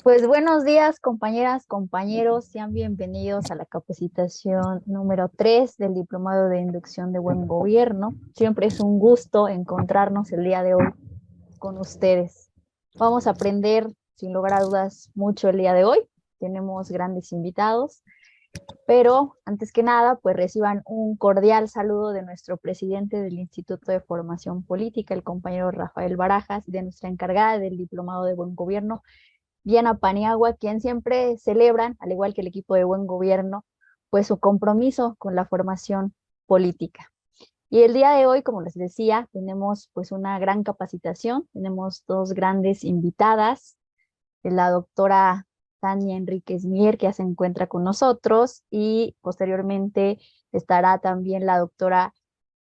Pues buenos días, compañeras, compañeros. Sean bienvenidos a la capacitación número 3 del Diplomado de Inducción de Buen Gobierno. Siempre es un gusto encontrarnos el día de hoy con ustedes. Vamos a aprender, sin lugar a dudas, mucho el día de hoy. Tenemos grandes invitados, pero antes que nada, pues reciban un cordial saludo de nuestro presidente del Instituto de Formación Política, el compañero Rafael Barajas, y de nuestra encargada del Diplomado de Buen Gobierno, Diana Paniagua, quien siempre celebran, al igual que el equipo de Buen Gobierno, pues su compromiso con la formación política. Y el día de hoy, como les decía, tenemos pues una gran capacitación, tenemos dos grandes invitadas, la doctora Tania Enríquez Mier, que ya se encuentra con nosotros, y posteriormente estará también la doctora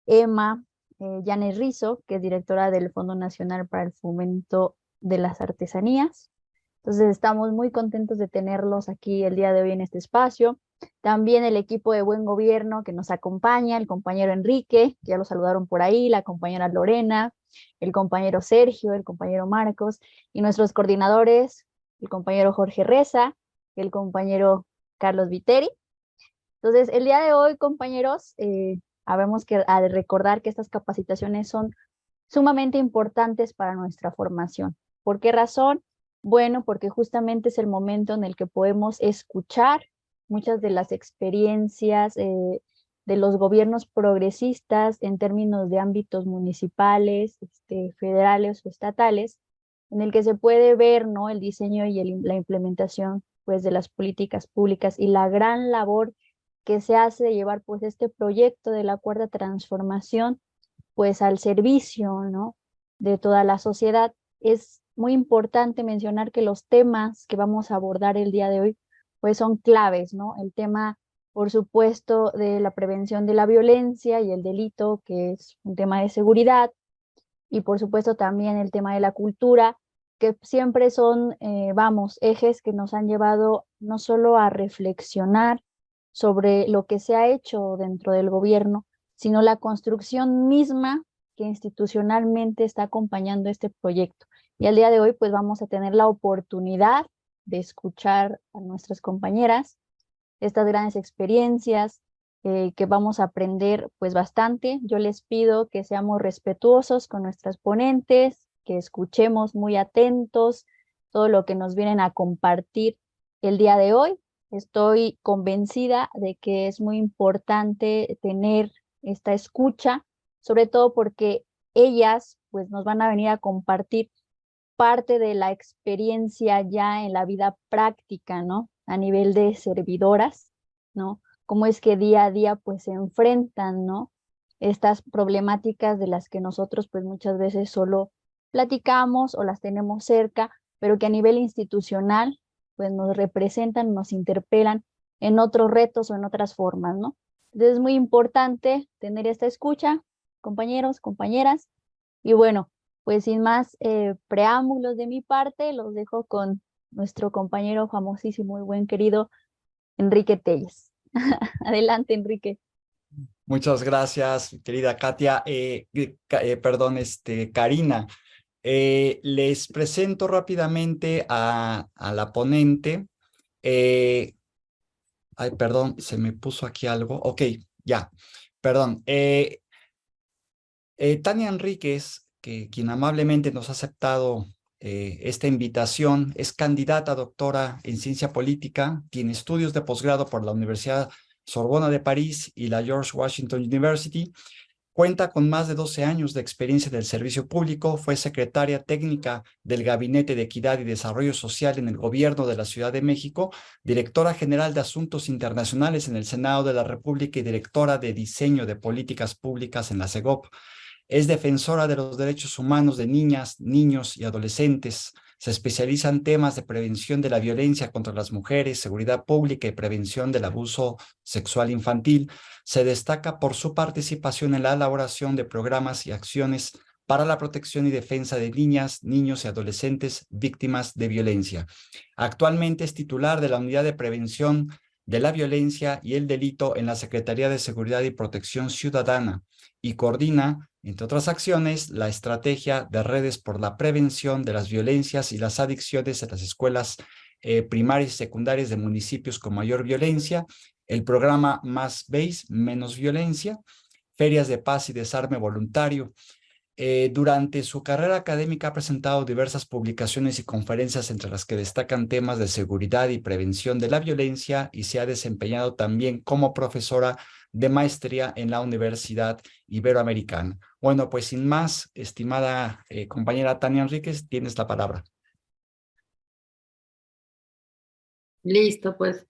Emma Llanes Rizo, que es directora del Fondo Nacional para el Fomento de las Artesanías. Entonces estamos muy contentos de tenerlos aquí el día de hoy en este espacio. También el equipo de Buen Gobierno que nos acompaña, el compañero Enrique, que ya lo saludaron por ahí, la compañera Lorena, el compañero Sergio, el compañero Marcos, y nuestros coordinadores, el compañero Jorge Reza, el compañero Carlos Viteri. Entonces, el día de hoy, compañeros, habemos que recordar que estas capacitaciones son sumamente importantes para nuestra formación. ¿Por qué razón? Bueno, porque justamente es el momento en el que podemos escuchar muchas de las experiencias de los gobiernos progresistas en términos de ámbitos municipales, federales o estatales, en el que se puede ver, ¿no?, el diseño y la implementación pues, de las políticas públicas y la gran labor que se hace de llevar pues, este proyecto de la Cuarta Transformación pues al servicio, ¿no?, de toda la sociedad. Es muy importante mencionar que los temas que vamos a abordar el día de hoy pues son claves, ¿no? El tema, por supuesto, de la prevención de la violencia y el delito, que es un tema de seguridad, y por supuesto también el tema de la cultura, que siempre son, ejes que nos han llevado no solo a reflexionar sobre lo que se ha hecho dentro del gobierno, sino la construcción misma que institucionalmente está acompañando este proyecto. Y al día de hoy, pues vamos a tener la oportunidad de escuchar a nuestras compañeras estas grandes experiencias, que vamos a aprender pues bastante. Yo les pido que seamos respetuosos con nuestras ponentes, que escuchemos muy atentos todo lo que nos vienen a compartir el día de hoy. Estoy convencida de que es muy importante tener esta escucha, sobre todo porque ellas pues nos van a venir a compartir parte de la experiencia ya en la vida práctica, ¿no? A nivel de servidoras, ¿no? Cómo es que día a día pues se enfrentan, ¿no?, estas problemáticas de las que nosotros pues muchas veces solo platicamos o las tenemos cerca, pero que a nivel institucional pues nos representan, nos interpelan en otros retos o en otras formas, ¿no? Entonces es muy importante tener esta escucha, compañeros, compañeras, y bueno, pues sin más preámbulos de mi parte, los dejo con nuestro compañero famosísimo y buen querido Enrique Telles. Adelante, Enrique. Muchas gracias, querida Katia. Perdón, Karina. Les presento rápidamente a la ponente. Eh, Ay, perdón, se me puso aquí algo. Ok, ya, perdón. Tania Enríquez, quien amablemente nos ha aceptado esta invitación, es candidata a doctora en ciencia política, tiene estudios de posgrado por la Universidad Sorbona de París y la George Washington University. Cuenta con más de 12 años de experiencia del servicio público, fue secretaria técnica del Gabinete de Equidad y Desarrollo Social en el Gobierno de la Ciudad de México, directora general de Asuntos Internacionales en el Senado de la República y directora de Diseño de Políticas Públicas en la CEGOP. Es defensora de los derechos humanos de niñas, niños y adolescentes. Se especializa en temas de prevención de la violencia contra las mujeres, seguridad pública y prevención del abuso sexual infantil. Se destaca por su participación en la elaboración de programas y acciones para la protección y defensa de niñas, niños y adolescentes víctimas de violencia. Actualmente es titular de la Unidad de Prevención de la Violencia y el Delito en la Secretaría de Seguridad y Protección Ciudadana y coordina, entre otras acciones, la estrategia de redes por la prevención de las violencias y las adicciones en las escuelas primarias y secundarias de municipios con mayor violencia, el programa Más Base, Menos Violencia, ferias de paz y desarme voluntario. Durante su carrera académica ha presentado diversas publicaciones y conferencias entre las que destacan temas de seguridad y prevención de la violencia, y se ha desempeñado también como profesora de maestría en la Universidad Iberoamericana. Bueno, pues sin más, estimada compañera Tania Enríquez, tienes la palabra. Listo, pues.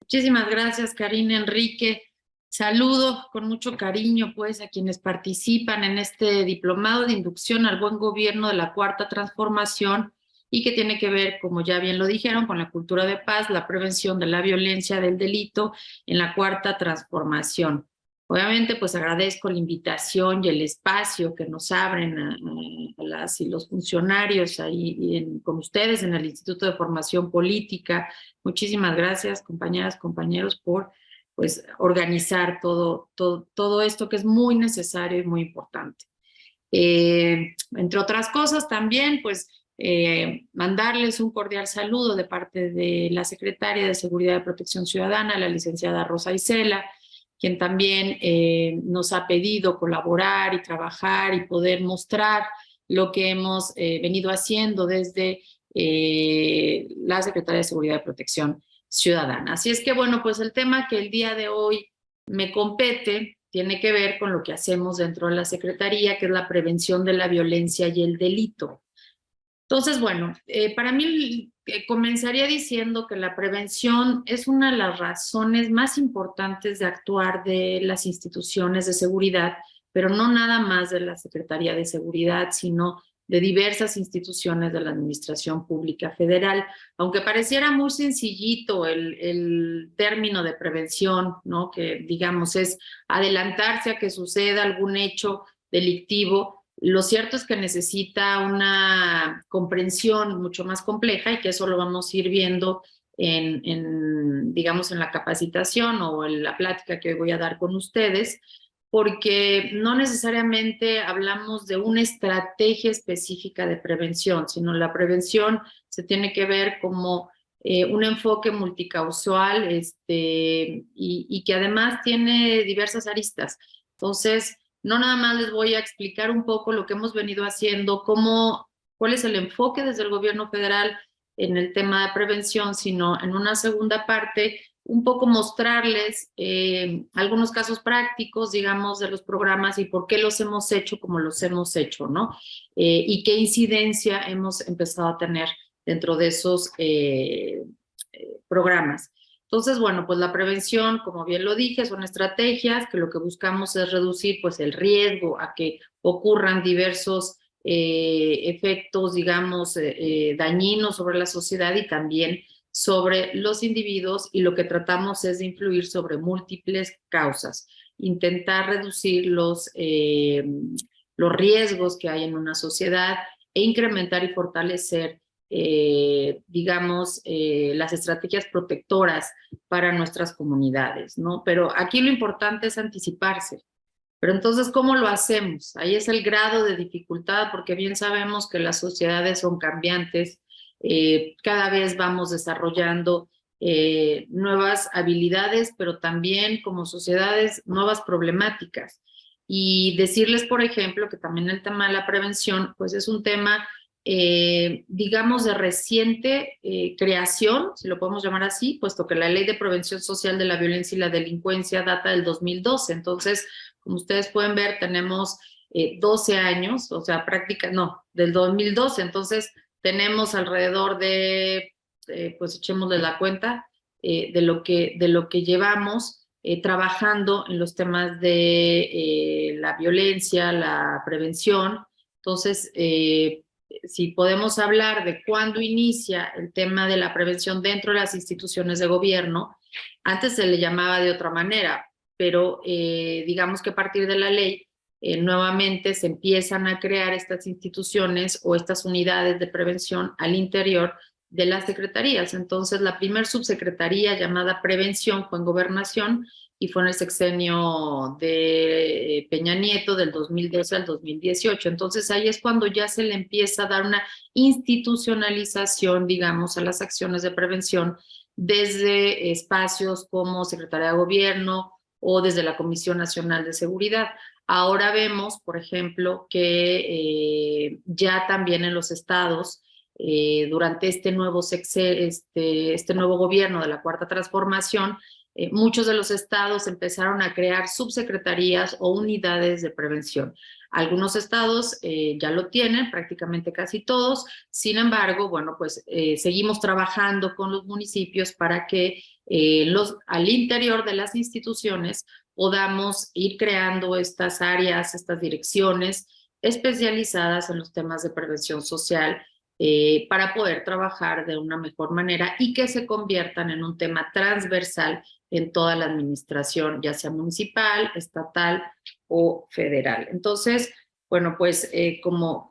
Muchísimas gracias, Karina, Enrique. Saludo con mucho cariño, pues, a quienes participan en este diplomado de inducción al buen gobierno de la Cuarta Transformación, y que tiene que ver, como ya bien lo dijeron, con la cultura de paz, la prevención de la violencia, del delito en la Cuarta Transformación. Obviamente, pues agradezco la invitación y el espacio que nos abren a las y los funcionarios ahí con ustedes en el Instituto de Formación Política. Muchísimas gracias, compañeras, compañeros, por pues organizar todo esto que es muy necesario y muy importante. Entre otras cosas también, pues mandarles un cordial saludo de parte de la Secretaria de Seguridad y Protección Ciudadana, la licenciada Rosa Isela, quien también nos ha pedido colaborar y trabajar y poder mostrar lo que hemos venido haciendo desde la Secretaría de Seguridad y Protección Ciudadana. Así es que, bueno, pues el tema que el día de hoy me compete tiene que ver con lo que hacemos dentro de la Secretaría, que es la prevención de la violencia y el delito. Entonces, bueno, para mí comenzaría diciendo que la prevención es una de las razones más importantes de actuar de las instituciones de seguridad, pero no nada más de la Secretaría de Seguridad, sino de diversas instituciones de la Administración Pública Federal. Aunque pareciera muy sencillito el término de prevención, ¿no? Que digamos es adelantarse a que suceda algún hecho delictivo, lo cierto es que necesita una comprensión mucho más compleja, y que eso lo vamos a ir viendo digamos, en la capacitación o en la plática que hoy voy a dar con ustedes, porque no necesariamente hablamos de una estrategia específica de prevención, sino la prevención se tiene que ver como un enfoque multicausal y que además tiene diversas aristas. Entonces, no nada más les voy a explicar un poco lo que hemos venido haciendo, cuál es el enfoque desde el gobierno federal en el tema de prevención, sino en una segunda parte un poco mostrarles algunos casos prácticos, digamos, de los programas y por qué los hemos hecho como los hemos hecho, ¿no? Y qué incidencia hemos empezado a tener dentro de esos programas. Entonces, bueno, pues la prevención, como bien lo dije, son estrategias que lo que buscamos es reducir pues el riesgo a que ocurran diversos efectos, digamos, dañinos sobre la sociedad y también sobre los individuos, y lo que tratamos es de influir sobre múltiples causas, intentar reducir los riesgos que hay en una sociedad e incrementar y fortalecer digamos, las estrategias protectoras para nuestras comunidades, ¿no? Pero aquí lo importante es anticiparse. Pero entonces, ¿cómo lo hacemos? Ahí es el grado de dificultad, porque bien sabemos que las sociedades son cambiantes, cada vez vamos desarrollando nuevas habilidades, pero también como sociedades nuevas problemáticas. Y decirles, por ejemplo, que también el tema de la prevención, pues es un tema digamos, de reciente creación, si lo podemos llamar así, puesto que la Ley de Prevención Social de la Violencia y la Delincuencia data del 2012. Entonces, como ustedes pueden ver, tenemos 12 años, o sea, del 2012. Entonces, tenemos alrededor de, pues echémosle la cuenta, de lo que llevamos trabajando en los temas de la violencia, la prevención. Entonces, si podemos hablar de cuándo inicia el tema de la prevención dentro de las instituciones de gobierno, antes se le llamaba de otra manera, pero digamos que a partir de la ley nuevamente se empiezan a crear estas instituciones o estas unidades de prevención al interior de las secretarías. Entonces, la primer subsecretaría llamada Prevención fue en Gobernación y fue en el sexenio de Peña Nieto del 2012 al 2018. Entonces, ahí es cuando ya se le empieza a dar una institucionalización, digamos, a las acciones de prevención desde espacios como Secretaría de Gobierno o desde la Comisión Nacional de Seguridad. Ahora vemos, por ejemplo, que ya también en los estados, durante este nuevo gobierno de la Cuarta Transformación, muchos de los estados empezaron a crear subsecretarías o unidades de prevención. Algunos estados ya lo tienen, prácticamente casi todos. Sin embargo, bueno, pues seguimos trabajando con los municipios para que al interior de las instituciones podamos ir creando estas áreas, estas direcciones especializadas en los temas de prevención social, para poder trabajar de una mejor manera y que se conviertan en un tema transversal en toda la administración, ya sea municipal, estatal o federal. Entonces, bueno, pues como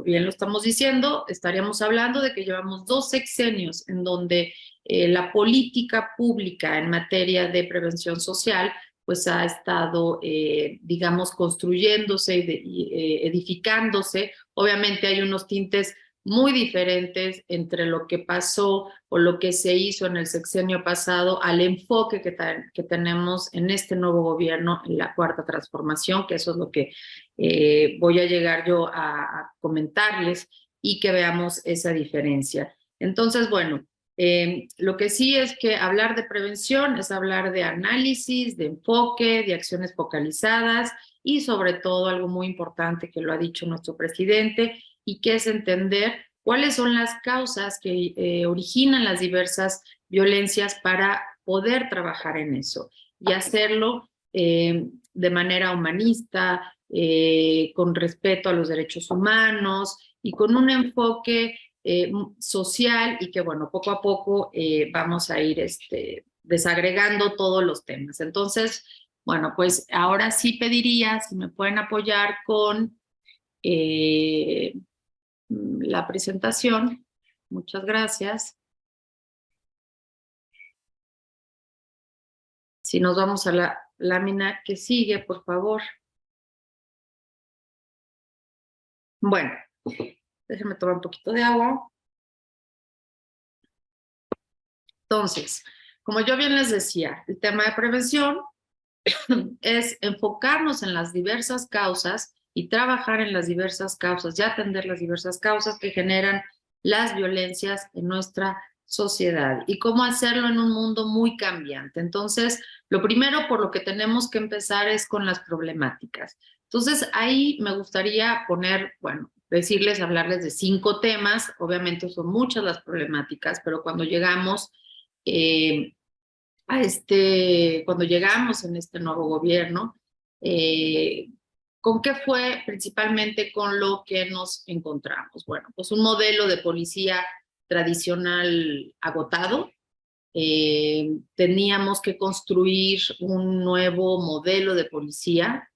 bien lo estamos diciendo, estaríamos hablando de que llevamos 2 sexenios en donde la política pública en materia de prevención social pues ha estado, digamos, construyéndose y edificándose. Obviamente hay unos tintes muy diferentes entre lo que pasó o lo que se hizo en el sexenio pasado al enfoque que tenemos en este nuevo gobierno, en la Cuarta Transformación, que eso es lo que voy a llegar yo a comentarles y que veamos esa diferencia. Entonces, bueno, lo que sí es que hablar de prevención es hablar de análisis, de enfoque, de acciones focalizadas y sobre todo algo muy importante que lo ha dicho nuestro presidente y que es entender cuáles son las causas que originan las diversas violencias para poder trabajar en eso y hacerlo de manera humanista, con respeto a los derechos humanos y con un enfoque social y que, bueno, poco a poco vamos a ir desagregando todos los temas. Entonces, bueno, pues ahora sí pediría si me pueden apoyar con la presentación. Muchas gracias. Si nos vamos a la lámina que sigue, por favor. Bueno, déjenme tomar un poquito de agua. Entonces, como yo bien les decía, el tema de prevención es enfocarnos en las diversas causas y trabajar en las diversas causas y atender las diversas causas que generan las violencias en nuestra sociedad y cómo hacerlo en un mundo muy cambiante. Entonces, lo primero por lo que tenemos que empezar es con las problemáticas. Entonces, ahí me gustaría poner, bueno, hablarles de 5 temas. Obviamente son muchas las problemáticas, pero cuando llegamos cuando llegamos en este nuevo gobierno, ¿con qué fue principalmente con lo que nos encontramos? Bueno, pues un modelo de policía tradicional agotado. Teníamos que construir un nuevo modelo de policía,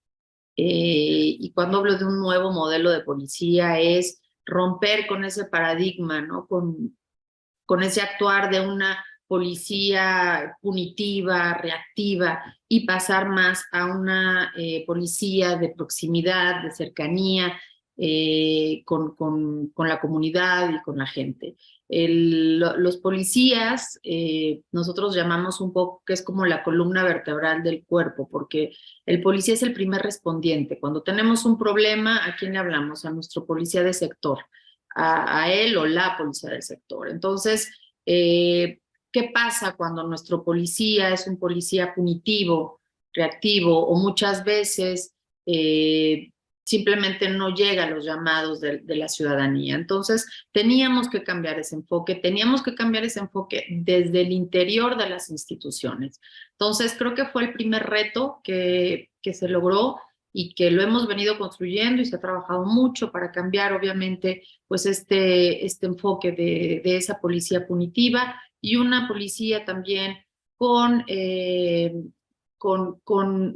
y cuando hablo de un nuevo modelo de policía es romper con ese paradigma, ¿no? Con ese actuar de una policía punitiva, reactiva, y pasar más a una policía de proximidad, de cercanía, con la comunidad y con la gente. Los policías, nosotros llamamos un poco que es como la columna vertebral del cuerpo, porque el policía es el primer respondiente. Cuando tenemos un problema, ¿a quién le hablamos? A nuestro policía de sector, a él o la policía del sector. Entonces, ¿qué pasa cuando nuestro policía es un policía punitivo, reactivo, o muchas veces simplemente no llega a los llamados de la ciudadanía? Entonces, teníamos que cambiar ese enfoque desde el interior de las instituciones. Entonces, creo que fue el primer reto que se logró y que lo hemos venido construyendo y se ha trabajado mucho para cambiar, obviamente, pues este enfoque de esa policía punitiva y una policía también con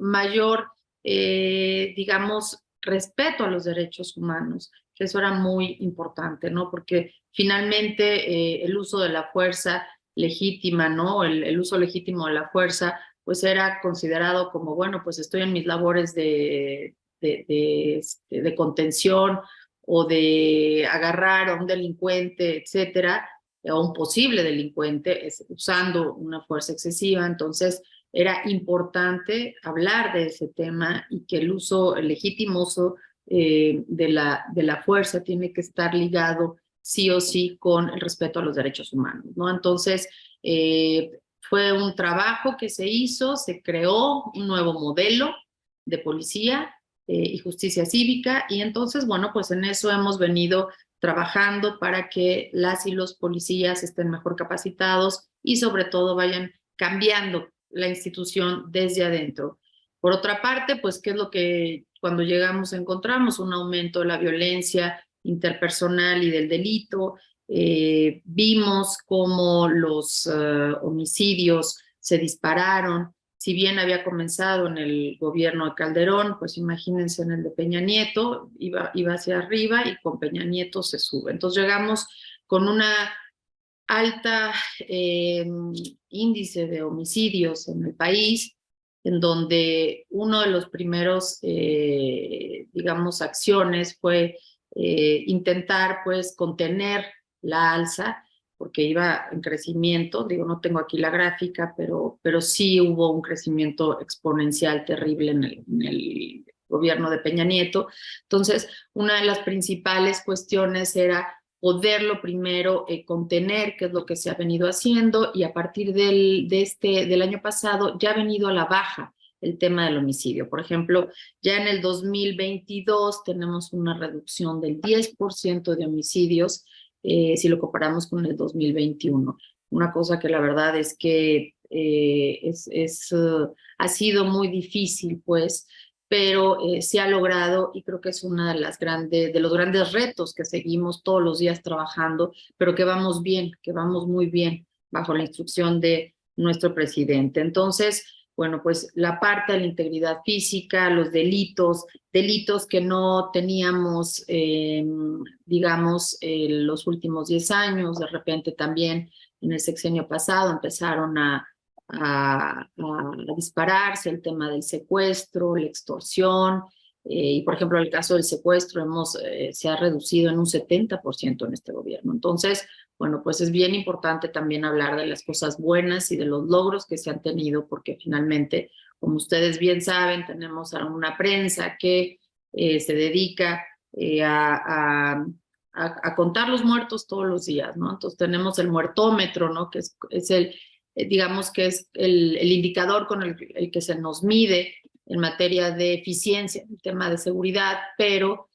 mayor, digamos, respeto a los derechos humanos, Eso era muy importante, ¿no? Porque finalmente el uso de la fuerza legítima, ¿no? El uso legítimo de la fuerza, pues era considerado como, bueno, pues estoy en mis labores de contención o de agarrar a un delincuente, etcétera, o un posible delincuente, usando una fuerza excesiva. Entonces, era importante hablar de ese tema y que el legítimo uso de la fuerza tiene que estar ligado sí o sí con el respeto a los derechos humanos, ¿no? Entonces, fue un trabajo que se hizo, se creó un nuevo modelo de policía y justicia cívica, y entonces, bueno, pues en eso hemos venido trabajando para que las y los policías estén mejor capacitados y sobre todo vayan cambiando la institución desde adentro. Por otra parte, pues, ¿qué es lo que cuando llegamos encontramos? Un aumento de la violencia interpersonal y del delito. Vimos cómo los homicidios se dispararon. Si bien había comenzado en el gobierno de Calderón, pues imagínense en el de Peña Nieto, iba hacia arriba y con Peña Nieto se sube. Entonces llegamos con una alta índice de homicidios en el país, en donde uno de los primeros, digamos, acciones fue intentar, pues, contener la alza, porque iba en crecimiento. Digo, no tengo aquí la gráfica, pero sí hubo un crecimiento exponencial terrible en el gobierno de Peña Nieto. Entonces, una de las principales cuestiones era poderlo primero contener, que es lo que se ha venido haciendo, y a partir del año pasado ya ha venido a la baja el tema del homicidio. Por ejemplo, ya en el 2022 tenemos una reducción del 10% de homicidios si lo comparamos con el 2021. Una cosa que la verdad es que ha sido muy difícil, pues, pero se ha logrado, y creo que es uno de los grandes retos que seguimos todos los días trabajando, pero que vamos bien, que vamos muy bien bajo la instrucción de nuestro presidente. Entonces, bueno, pues la parte de la integridad física, los delitos que no teníamos, digamos, los últimos 10 años, de repente también en el sexenio pasado empezaron a dispararse el tema del secuestro, la extorsión, y por ejemplo el caso del secuestro se ha reducido en un 70% en este gobierno. Entonces, bueno, pues es bien importante también hablar de las cosas buenas y de los logros que se han tenido, porque finalmente, como ustedes bien saben, tenemos a una prensa que se dedica a contar los muertos todos los días, ¿no? Entonces tenemos el muertómetro, ¿no? Que es digamos que es el indicador con el que se nos mide en materia de eficiencia, en el tema de seguridad, pero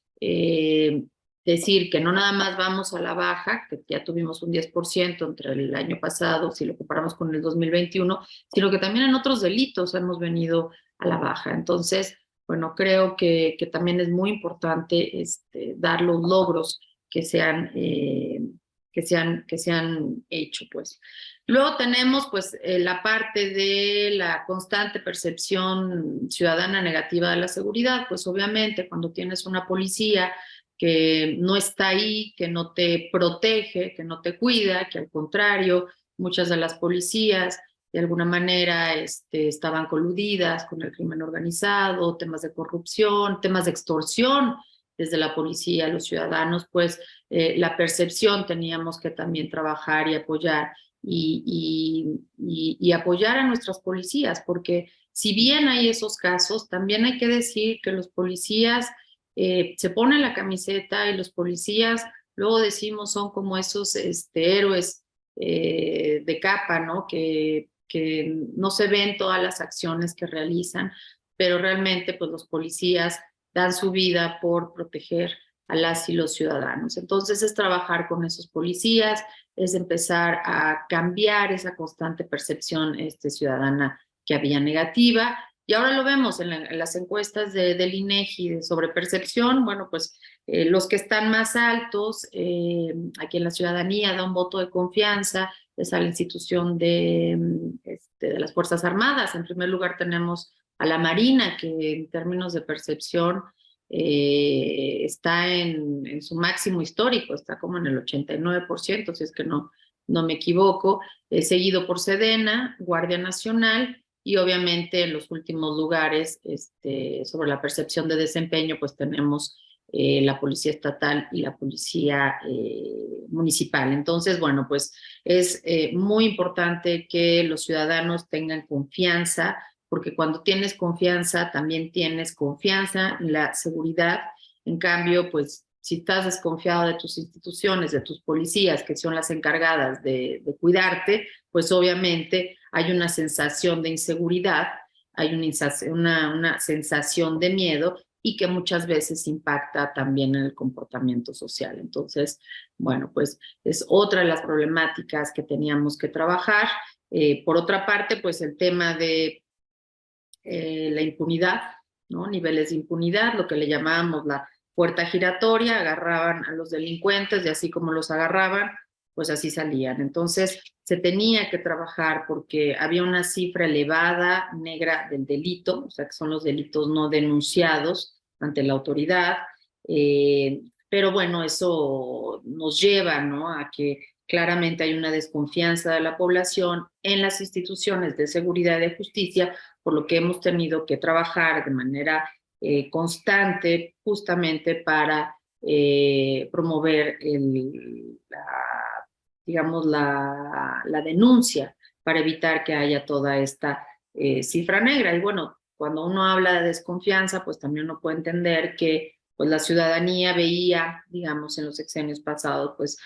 decir que no nada más vamos a la baja, que ya tuvimos un 10% entre el año pasado, si lo comparamos con el 2021, sino que también en otros delitos hemos venido a la baja. Entonces, bueno, creo que también es muy importante dar los logros que se han hecho, pues. Luego tenemos, pues, la parte de la constante percepción ciudadana negativa de la seguridad. Pues obviamente cuando tienes una policía que no está ahí, que no te protege, que no te cuida, que al contrario, muchas de las policías de alguna manera estaban coludidas con el crimen organizado, temas de corrupción, temas de extorsión desde la policía a los ciudadanos, pues la percepción teníamos que también trabajar y apoyar y apoyar a nuestras policías, porque si bien hay esos casos, también hay que decir que los policías se ponen la camiseta y los policías, luego decimos, son como esos héroes de capa, ¿no? Que no se ven todas las acciones que realizan, pero realmente pues los policías dan su vida por proteger a las y los ciudadanos. Entonces es trabajar con esos policías, es empezar a cambiar esa constante percepción ciudadana que había negativa. Y ahora lo vemos en las encuestas del INEGI de sobrepercepción. Bueno, pues los que están más altos aquí en la ciudadanía da un voto de confianza, es a la institución de las Fuerzas Armadas. En primer lugar tenemos a la Marina, que en términos de percepción está en su máximo histórico, está como en el 89%, si es que no me equivoco, seguido por Sedena, Guardia Nacional, y obviamente en los últimos lugares, sobre la percepción de desempeño, pues tenemos la Policía Estatal y la Policía Municipal. Entonces, bueno, pues es muy importante que los ciudadanos tengan confianza, porque cuando tienes confianza, también tienes confianza en la seguridad. En cambio, pues si estás desconfiado de tus instituciones, de tus policías, que son las encargadas de cuidarte, pues obviamente hay una sensación de inseguridad, hay una sensación de miedo, y que muchas veces impacta también en el comportamiento social. Entonces, bueno, pues es otra de las problemáticas que teníamos que trabajar. Por otra parte, pues el tema de la impunidad, ¿no? Niveles de impunidad, lo que le llamábamos la puerta giratoria, agarraban a los delincuentes y así como los agarraban, pues así salían. Entonces, se tenía que trabajar porque había una cifra elevada negra del delito, o sea, que son los delitos no denunciados ante la autoridad, pero bueno, eso nos lleva, ¿no?, a que claramente hay una desconfianza de la población en las instituciones de seguridad y de justicia, por lo que hemos tenido que trabajar de manera constante justamente para promover digamos, la denuncia, para evitar que haya toda esta cifra negra. Y bueno, cuando uno habla de desconfianza, pues también uno puede entender que pues la ciudadanía veía, digamos, en los sexenios pasados, pues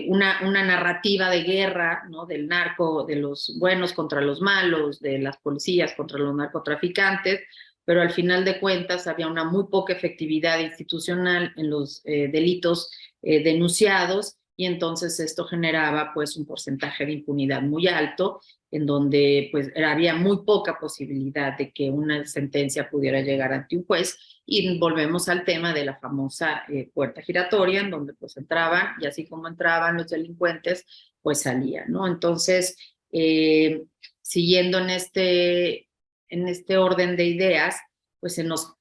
una narrativa de guerra, ¿no?, del narco, de los buenos contra los malos, de las policías contra los narcotraficantes, pero al final de cuentas había una muy poca efectividad institucional en los delitos denunciados, y entonces esto generaba pues un porcentaje de impunidad muy alto, en donde pues había muy poca posibilidad de que una sentencia pudiera llegar ante un juez. Y volvemos al tema de la famosa puerta giratoria, en donde pues entraban, y así como entraban los delincuentes, pues salían, ¿no? Entonces, siguiendo en este orden de ideas, pues se nos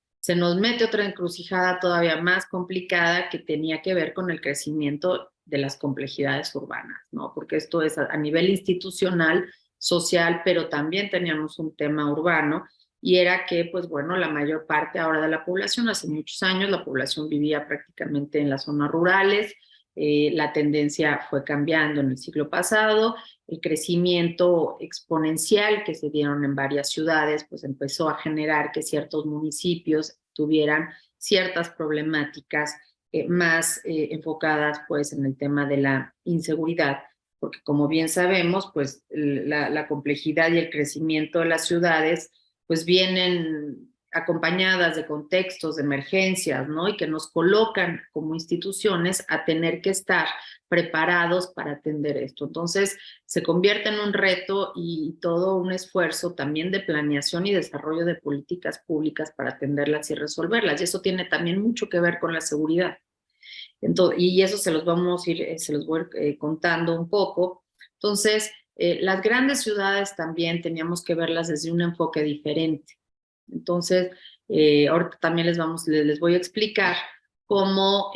mete otra encrucijada todavía más complicada, que tenía que ver con el crecimiento de las complejidades urbanas, ¿no? Porque esto es a nivel institucional, social, pero también teníamos un tema urbano, y era que, pues bueno, la mayor parte ahora de la población, hace muchos años, la población vivía prácticamente en las zonas rurales. La tendencia fue cambiando en el siglo pasado, el crecimiento exponencial que se dieron en varias ciudades, pues empezó a generar que ciertos municipios tuvieran ciertas problemáticas más enfocadas pues en el tema de la inseguridad, porque como bien sabemos, pues la complejidad y el crecimiento de las ciudades pues vienen acompañadas de contextos, de emergencias, ¿no? Y que nos colocan como instituciones a tener que estar preparados para atender esto. Entonces, se convierte en un reto y todo un esfuerzo también de planeación y desarrollo de políticas públicas para atenderlas y resolverlas. Y eso tiene también mucho que ver con la seguridad. Entonces, y eso se los voy a ir contando un poco. Entonces, las grandes ciudades también teníamos que verlas desde un enfoque diferente. Entonces, ahorita también les voy a explicar cómo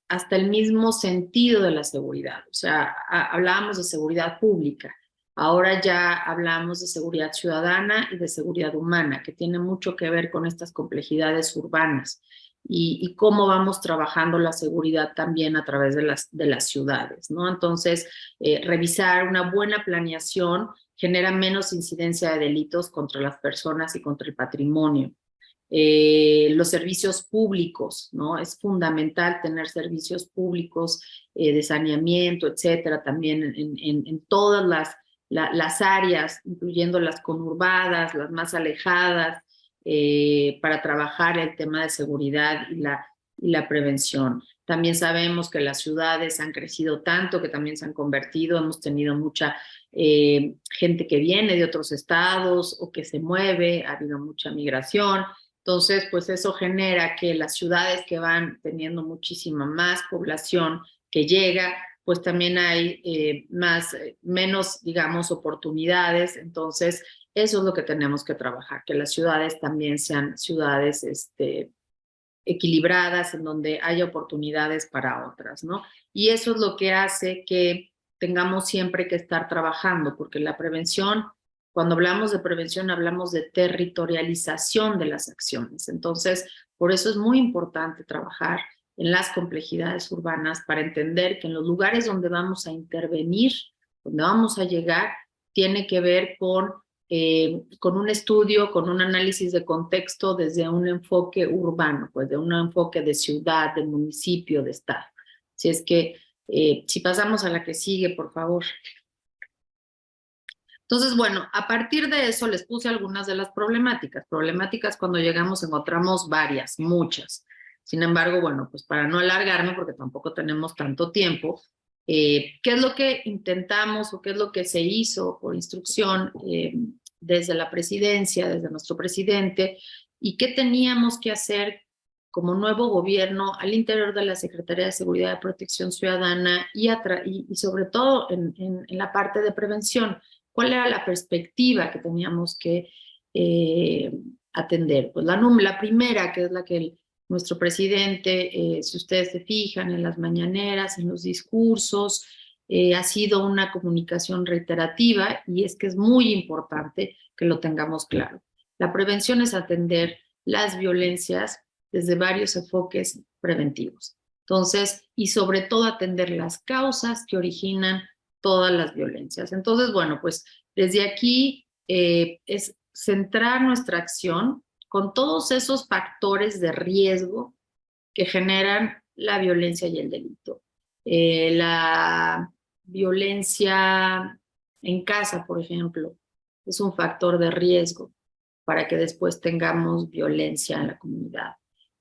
hasta el mismo sentido de la seguridad, o sea, hablábamos de seguridad pública, ahora ya hablamos de seguridad ciudadana y de seguridad humana, que tiene mucho que ver con estas complejidades urbanas, y cómo vamos trabajando la seguridad también a través de las ciudades, ¿no? Entonces, revisar una buena planeación genera menos incidencia de delitos contra las personas y contra el patrimonio. Los servicios públicos, ¿no? Es fundamental tener servicios públicos de saneamiento, etcétera, también en todas las áreas, incluyendo las conurbadas, las más alejadas, para trabajar el tema de seguridad y la prevención. También sabemos que las ciudades han crecido tanto que también se han convertido, hemos tenido mucha gente que viene de otros estados o que se mueve, ha habido mucha migración. Entonces, pues eso genera que las ciudades que van teniendo muchísima más población que llega, pues también hay menos, digamos, oportunidades. Entonces, eso es lo que tenemos que trabajar, que las ciudades también sean ciudades equilibradas, en donde haya oportunidades para otras, ¿no? Y eso es lo que hace que tengamos siempre que estar trabajando, porque la prevención, cuando hablamos de prevención, hablamos de territorialización de las acciones. Entonces, por eso es muy importante trabajar en las complejidades urbanas para entender que en los lugares donde vamos a intervenir, donde vamos a llegar, tiene que ver con un estudio, con un análisis de contexto desde un enfoque urbano, pues de un enfoque de ciudad, de municipio, de estado. Si es que, si pasamos a la que sigue, por favor. Entonces, bueno, a partir de eso les puse algunas de las problemáticas. Problemáticas cuando llegamos encontramos varias, muchas. Sin embargo, bueno, pues para no alargarme, porque tampoco tenemos tanto tiempo, ¿qué es lo que intentamos o qué es lo que se hizo por instrucción desde la presidencia, desde nuestro presidente, y qué teníamos que hacer como nuevo gobierno al interior de la Secretaría de Seguridad y Protección Ciudadana y sobre todo en la parte de prevención? ¿Cuál era la perspectiva que teníamos que atender? Pues la primera, que es la que nuestro presidente, si ustedes se fijan en las mañaneras, en los discursos, ha sido una comunicación reiterativa, y es que es muy importante que lo tengamos claro. La prevención es atender las violencias desde varios enfoques preventivos. Entonces, y sobre todo atender las causas que originan todas las violencias. Entonces, bueno, pues desde aquí es centrar nuestra acción con todos esos factores de riesgo que generan la violencia y el delito. La violencia en casa, por ejemplo, es un factor de riesgo para que después tengamos violencia en la comunidad.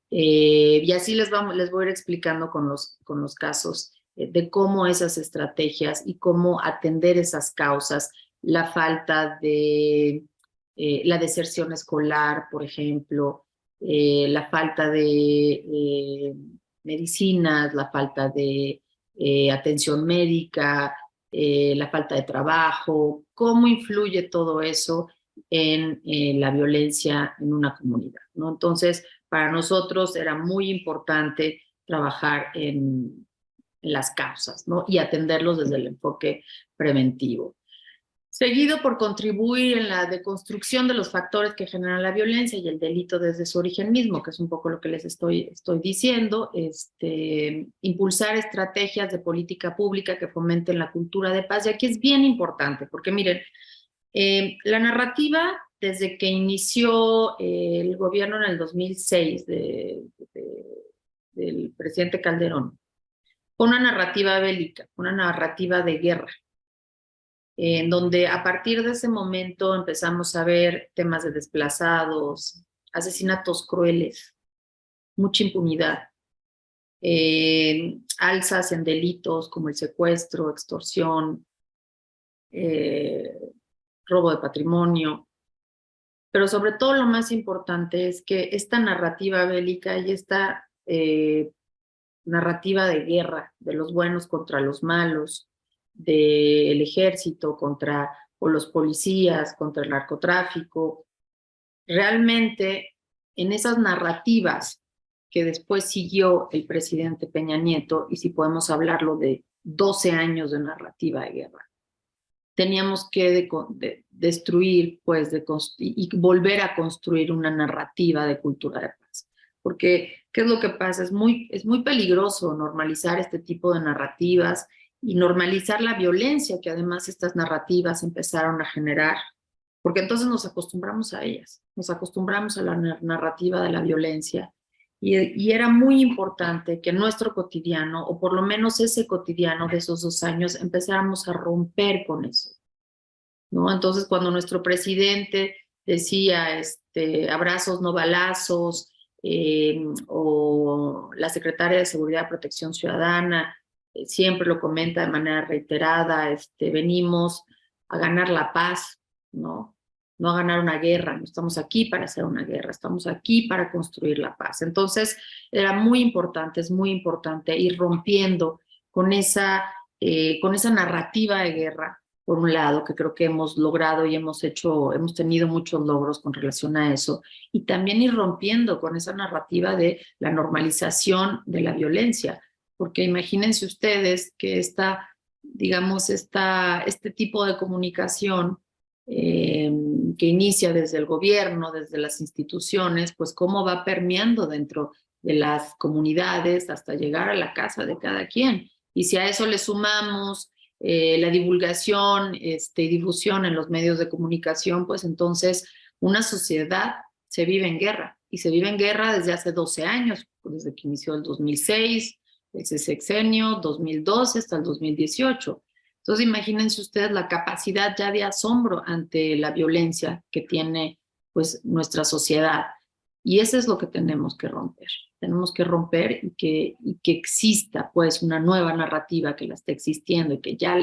Y así les voy a ir explicando con los casos de cómo esas estrategias y cómo atender esas causas, la falta de la deserción escolar, por ejemplo, la falta de medicinas, la falta de atención médica, la falta de trabajo, cómo influye todo eso en la violencia en una comunidad, ¿no? Entonces, para nosotros era muy importante trabajar en las causas, ¿no? Y atenderlos desde el enfoque preventivo. Seguido por contribuir en la deconstrucción de los factores que generan la violencia y el delito desde su origen mismo, que es un poco lo que les estoy diciendo, impulsar estrategias de política pública que fomenten la cultura de paz. Y aquí es bien importante, porque miren, la narrativa desde que inició el gobierno en el 2006 del presidente Calderón, fue una narrativa bélica, una narrativa de guerra, en donde a partir de ese momento empezamos a ver temas de desplazados, asesinatos crueles, mucha impunidad, alzas en delitos como el secuestro, extorsión, robo de patrimonio. Pero sobre todo lo más importante es que esta narrativa bélica y esta narrativa de guerra, de los buenos contra los malos, del ejército contra o los policías, contra el narcotráfico, realmente en esas narrativas que después siguió el presidente Peña Nieto, y si podemos hablarlo de 12 años de narrativa de guerra, teníamos que destruir, pues, y volver a construir una narrativa de cultura de paz. Porque, ¿qué es lo que pasa? Es muy peligroso normalizar este tipo de narrativas y normalizar la violencia que además estas narrativas empezaron a generar, porque entonces nos acostumbramos a ellas, nos acostumbramos a la narrativa de la violencia, y era muy importante que nuestro cotidiano, o por lo menos ese cotidiano de esos 2 años, empezáramos a romper con eso, ¿no? Entonces, cuando nuestro presidente decía abrazos, no balazos, o la secretaria de Seguridad y Protección Ciudadana siempre lo comenta de manera reiterada, venimos a ganar la paz, ¿no? No a ganar una guerra, no estamos aquí para hacer una guerra, estamos aquí para construir la paz. Entonces, era muy importante, es muy importante ir rompiendo con esa narrativa de guerra por un lado, que creo que hemos logrado y hemos tenido muchos logros con relación a eso, y también ir rompiendo con esa narrativa de la normalización de la violencia, porque imagínense ustedes que este tipo de comunicación que inicia desde el gobierno, desde las instituciones, pues cómo va permeando dentro de las comunidades hasta llegar a la casa de cada quien. Y si a eso le sumamos la divulgación y difusión en los medios de comunicación, pues entonces una sociedad se vive en guerra, y se vive en guerra desde hace 12 años, desde que inició el 2006, ese sexenio, 2012 hasta el 2018. Entonces imagínense ustedes la capacidad ya de asombro ante la violencia que tiene pues nuestra sociedad, y eso es lo que tenemos que romper. Tenemos que romper y que exista pues una nueva narrativa que la esté existiendo y que ya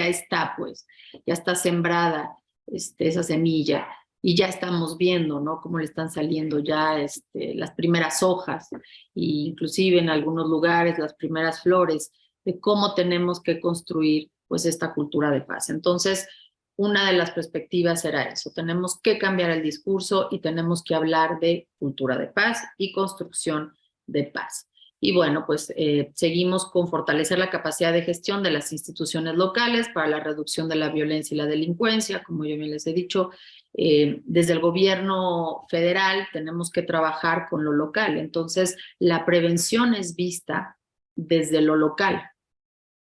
está pues, ya está sembrada esa semilla, y ya estamos viendo, ¿no?, cómo le están saliendo ya las primeras hojas, e inclusive en algunos lugares las primeras flores, de cómo tenemos que construir pues esta cultura de paz. Entonces, una de las perspectivas era eso: tenemos que cambiar el discurso y tenemos que hablar de cultura de paz y construcción de paz. Y bueno, pues seguimos con fortalecer la capacidad de gestión de las instituciones locales para la reducción de la violencia y la delincuencia. Como yo bien les he dicho, desde el gobierno federal tenemos que trabajar con lo local. Entonces, la prevención es vista desde lo local.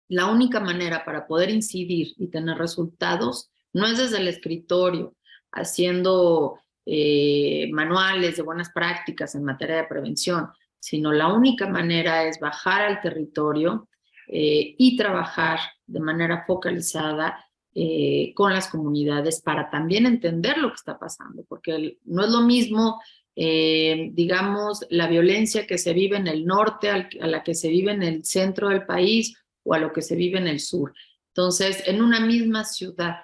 La única manera para poder incidir y tener resultados no es desde el escritorio, haciendo manuales de buenas prácticas en materia de prevención, sino la única manera es bajar al territorio y trabajar de manera focalizada con las comunidades para también entender lo que está pasando, porque no es lo mismo, digamos, la violencia que se vive en el norte a la que se vive en el centro del país o a lo que se vive en el sur. Entonces, en una misma ciudad,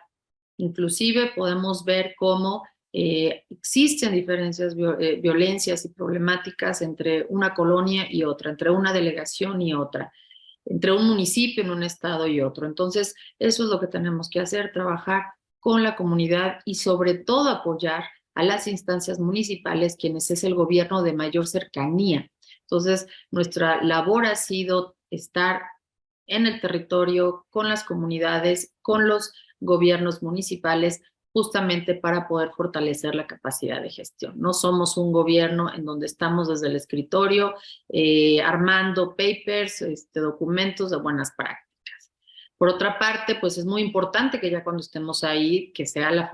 inclusive podemos ver cómo existen diferencias, violencias y problemáticas entre una colonia y otra, entre una delegación y otra, entre un municipio en un estado y otro. Entonces, eso es lo que tenemos que hacer: trabajar con la comunidad y sobre todo apoyar a las instancias municipales, quienes es el gobierno de mayor cercanía. Entonces, nuestra labor ha sido estar en el territorio, con las comunidades, con los gobiernos municipales, justamente para poder fortalecer la capacidad de gestión. No somos un gobierno en donde estamos desde el escritorio armando papers, documentos de buenas prácticas. Por otra parte, pues es muy importante que ya cuando estemos ahí, que sea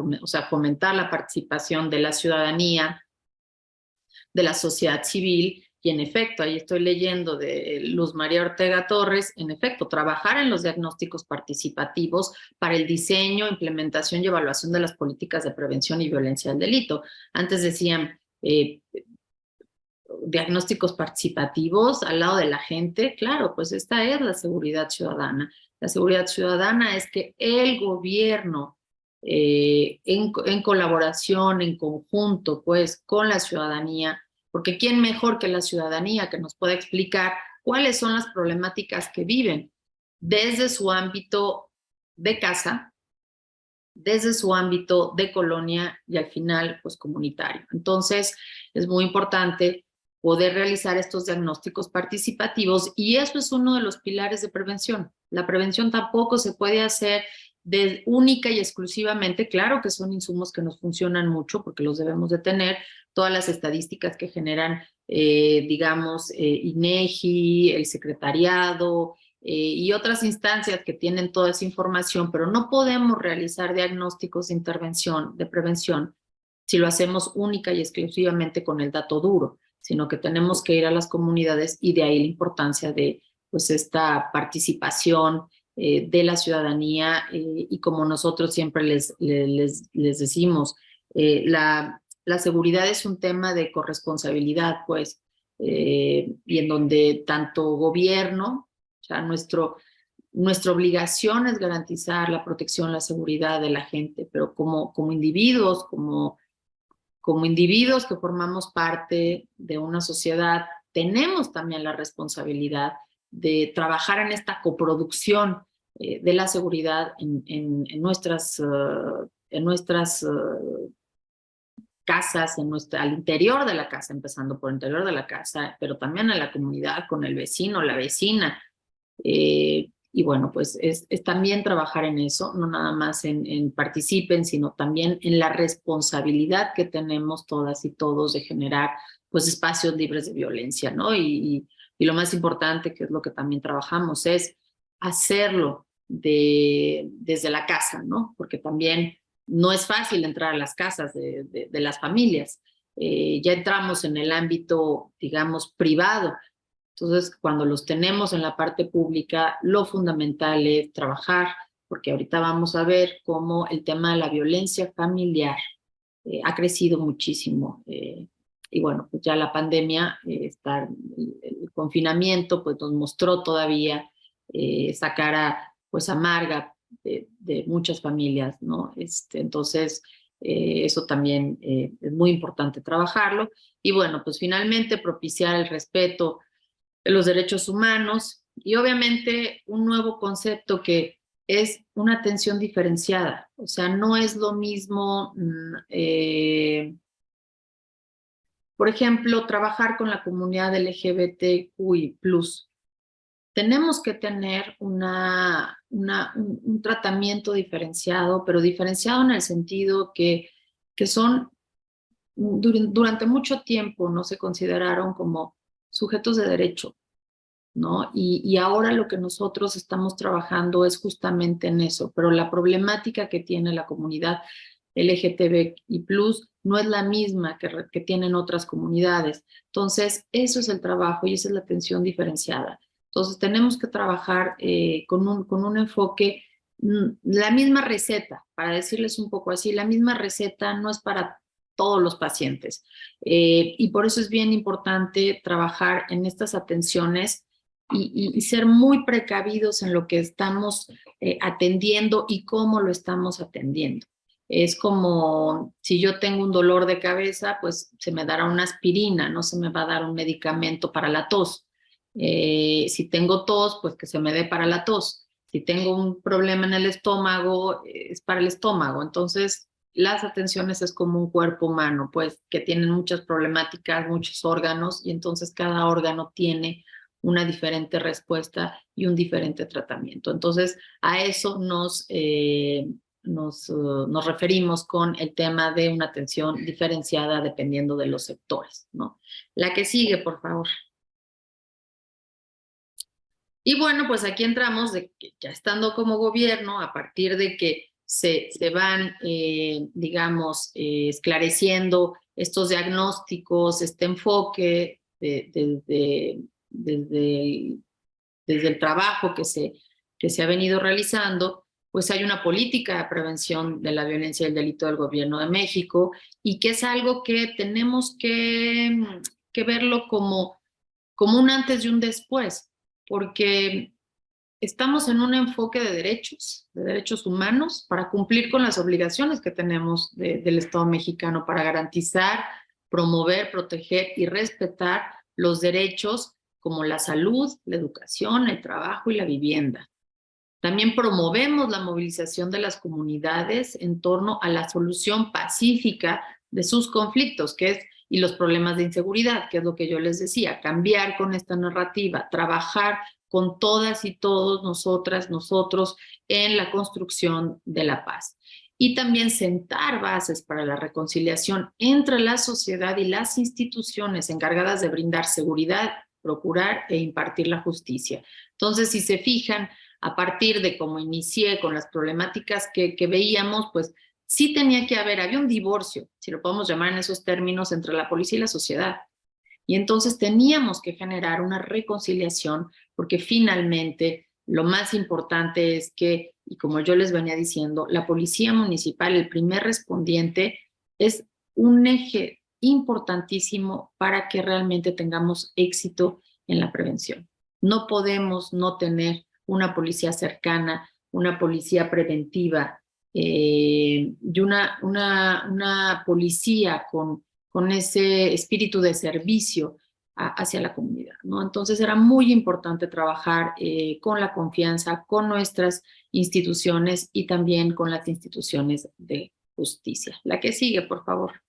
fomentar la participación de la ciudadanía, de la sociedad civil. Y en efecto, ahí estoy leyendo de Luz María Ortega Torres, en efecto, trabajar en los diagnósticos participativos para el diseño, implementación y evaluación de las políticas de prevención y violencia del delito. Antes decían diagnósticos participativos al lado de la gente. Claro, pues esta es la seguridad ciudadana. La seguridad ciudadana es que el gobierno, en colaboración, en conjunto, pues, con la ciudadanía, porque ¿quién mejor que la ciudadanía que nos pueda explicar cuáles son las problemáticas que viven desde su ámbito de casa, desde su ámbito de colonia y al final, pues, comunitario? Entonces, es muy importante poder realizar estos diagnósticos participativos, y eso es uno de los pilares de prevención. La prevención tampoco se puede hacer única y exclusivamente. Claro que son insumos que nos funcionan mucho porque los debemos de tener, todas las estadísticas que generan, digamos, INEGI, el secretariado y otras instancias que tienen toda esa información, pero no podemos realizar diagnósticos de intervención, de prevención, si lo hacemos única y exclusivamente con el dato duro, sino que tenemos que ir a las comunidades, y de ahí la importancia de pues esta participación de la ciudadanía, y como nosotros siempre les decimos, la seguridad es un tema de corresponsabilidad, pues, y en donde tanto gobierno, o sea, nuestra obligación es garantizar la protección, la seguridad de la gente, pero como individuos, como individuos que formamos parte de una sociedad, tenemos también la responsabilidad de trabajar en esta coproducción de la seguridad en nuestras casas, al interior de la casa, empezando por el interior de la casa, pero también en la comunidad, con el vecino, la vecina. Y bueno, pues es también trabajar en eso, no nada más en participen, sino también en la responsabilidad que tenemos todas y todos de generar pues espacios libres de violencia, ¿no? Y lo más importante, que es lo que también trabajamos, es hacerlo desde la casa, ¿no? Porque también no es fácil entrar a las casas de las familias. Ya entramos en el ámbito, digamos, privado. Entonces, cuando los tenemos en la parte pública, lo fundamental es trabajar, porque ahorita vamos a ver cómo el tema de la violencia familiar ha crecido muchísimo. Y bueno, pues ya la pandemia, el confinamiento, pues nos mostró todavía esa cara pues amarga de muchas familias, ¿no? Entonces, eso también es muy importante trabajarlo. Y bueno, pues finalmente propiciar el respeto de los derechos humanos y obviamente un nuevo concepto que es una atención diferenciada. O sea, no es lo mismo, por ejemplo, trabajar con la comunidad LGBTQI+. Tenemos que tener un tratamiento diferenciado, pero diferenciado en el sentido que durante mucho tiempo no se consideraron como sujetos de derecho, ¿no? Y ahora lo que nosotros estamos trabajando es justamente en eso, pero la problemática que tiene la comunidad LGTBI+ no es la misma que tienen otras comunidades. Entonces, eso es el trabajo y esa es la atención diferenciada. Entonces, tenemos que trabajar con un enfoque, la misma receta, para decirles un poco así, la misma receta no es para todos los pacientes. Y por eso es bien importante trabajar en estas atenciones y ser muy precavidos en lo que estamos atendiendo y cómo lo estamos atendiendo. Es como si yo tengo un dolor de cabeza, pues se me dará una aspirina, no se me va a dar un medicamento para la tos. Si tengo tos, pues que se me dé para la tos. Si tengo un problema en el estómago, es para el estómago. Entonces, las atenciones es como un cuerpo humano, pues que tienen muchas problemáticas, muchos órganos, y entonces cada órgano tiene una diferente respuesta y un diferente tratamiento. Entonces, a eso nos referimos con el tema de una atención diferenciada dependiendo de los sectores, ¿no? La que sigue, por favor. Y bueno, pues aquí entramos de que ya estando como gobierno, a partir de que se van, digamos, esclareciendo estos diagnósticos, este enfoque desde el trabajo que se ha venido realizando, pues hay una política de prevención de la violencia y el delito del Gobierno de México, y que es algo que tenemos que verlo como un antes y un después, porque estamos en un enfoque de derechos humanos, para cumplir con las obligaciones que tenemos del Estado mexicano para garantizar, promover, proteger y respetar los derechos como la salud, la educación, el trabajo y la vivienda. También promovemos la movilización de las comunidades en torno a la solución pacífica de sus conflictos, y los problemas de inseguridad, que es lo que yo les decía, cambiar con esta narrativa, trabajar con todas y todos nosotros en la construcción de la paz. Y también sentar bases para la reconciliación entre la sociedad y las instituciones encargadas de brindar seguridad, procurar e impartir la justicia. Entonces, si se fijan, a partir de cómo inicié con las problemáticas que veíamos, pues sí había un divorcio, si lo podemos llamar en esos términos, entre la policía y la sociedad. Y entonces teníamos que generar una reconciliación, porque finalmente lo más importante es que, y como yo les venía diciendo, la policía municipal, el primer respondiente, es un eje importantísimo para que realmente tengamos éxito en la prevención. No podemos no tener una policía cercana, una policía preventiva, y una policía con ese espíritu de servicio hacia la comunidad, ¿no? Entonces era muy importante trabajar con la confianza, con nuestras instituciones y también con las instituciones de justicia. La que sigue, por favor.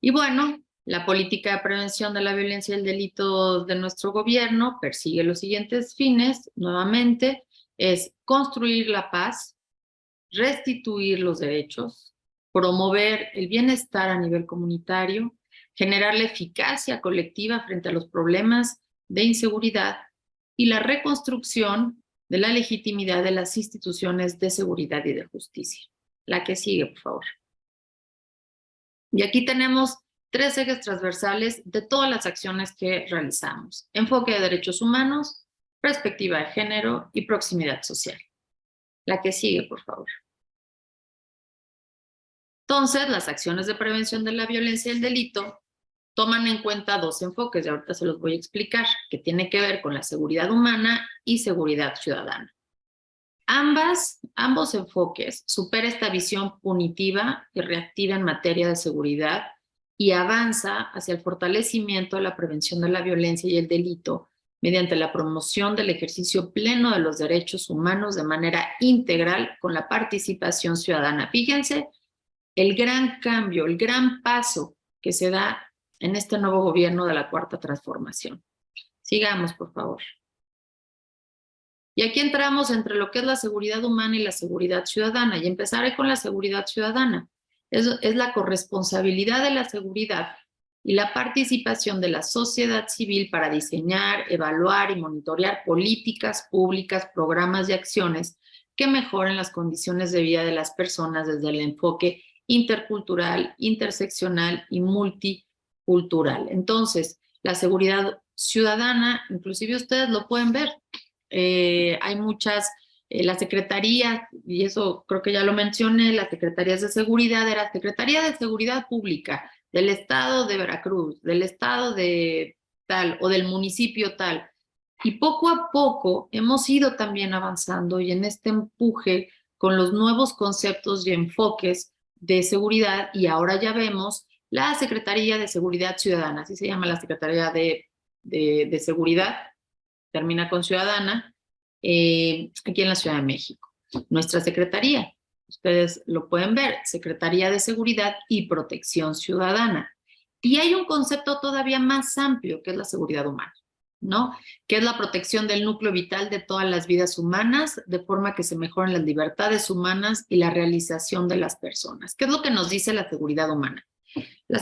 Y bueno, la política de prevención de la violencia y el delito de nuestro gobierno persigue los siguientes fines, nuevamente, es construir la paz, restituir los derechos, promover el bienestar a nivel comunitario, generar la eficacia colectiva frente a los problemas de inseguridad y la reconstrucción de la legitimidad de las instituciones de seguridad y de justicia. La que sigue, por favor. Y aquí tenemos 3 ejes transversales de todas las acciones que realizamos: enfoque de derechos humanos, perspectiva de género y proximidad social. La que sigue, por favor. Entonces, las acciones de prevención de la violencia y el delito toman en cuenta 2 enfoques, y ahorita se los voy a explicar, que tiene que ver con la seguridad humana y seguridad ciudadana. Ambos enfoques supera esta visión punitiva y reactiva en materia de seguridad y avanza hacia el fortalecimiento de la prevención de la violencia y el delito mediante la promoción del ejercicio pleno de los derechos humanos de manera integral con la participación ciudadana. Fíjense el gran cambio, el gran paso que se da en este nuevo gobierno de la Cuarta Transformación. Sigamos, por favor. Y aquí entramos entre lo que es la seguridad humana y la seguridad ciudadana. Y empezaré con la seguridad ciudadana. Es la corresponsabilidad de la seguridad y la participación de la sociedad civil para diseñar, evaluar y monitorear políticas públicas, programas y acciones que mejoren las condiciones de vida de las personas desde el enfoque intercultural, interseccional y multicultural. Entonces, la seguridad ciudadana, inclusive ustedes lo pueden ver, hay muchas, la Secretaría, y eso creo que ya lo mencioné, las Secretarías de Seguridad, era Secretaría de Seguridad Pública del Estado de Veracruz, del Estado de tal o del municipio tal. Y poco a poco hemos ido también avanzando y en este empuje con los nuevos conceptos y enfoques de seguridad, y ahora ya vemos la Secretaría de Seguridad Ciudadana, así se llama la Secretaría de Seguridad, termina con ciudadana, aquí en la Ciudad de México. Nuestra secretaría, ustedes lo pueden ver, Secretaría de Seguridad y Protección Ciudadana. Y hay un concepto todavía más amplio, que es la seguridad humana, ¿no? Que es la protección del núcleo vital de todas las vidas humanas, de forma que se mejoren las libertades humanas y la realización de las personas. ¿Qué es lo que nos dice la seguridad humana?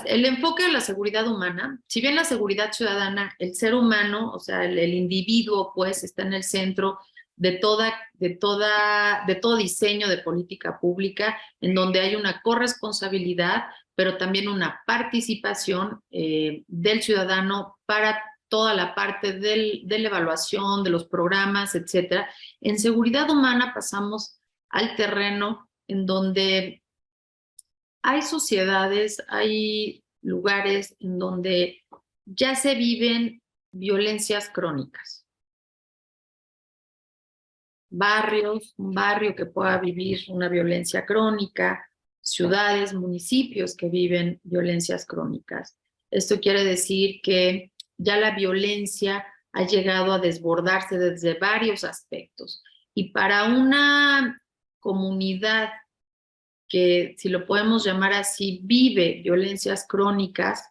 El enfoque de la seguridad humana, si bien la seguridad ciudadana, el ser humano, o sea, el individuo, pues, está en el centro de todo diseño de política pública, en donde hay una corresponsabilidad, pero también una participación del ciudadano para toda la parte de la evaluación, de los programas, etcétera. En seguridad humana pasamos al terreno en donde hay sociedades, hay lugares en donde ya se viven violencias crónicas. Barrios, un barrio que pueda vivir una violencia crónica, ciudades, municipios que viven violencias crónicas. Esto quiere decir que ya la violencia ha llegado a desbordarse desde varios aspectos. Y para una comunidad que, si lo podemos llamar así, vive violencias crónicas,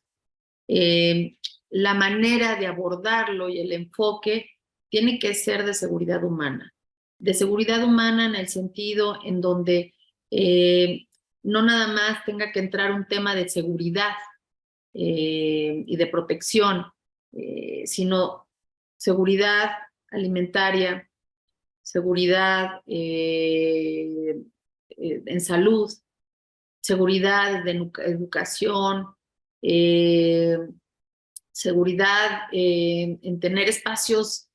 la manera de abordarlo y el enfoque tiene que ser de seguridad humana. De seguridad humana en el sentido en donde no nada más tenga que entrar un tema de seguridad y de protección, sino seguridad alimentaria, seguridad en salud, seguridad de educación, seguridad en tener espacios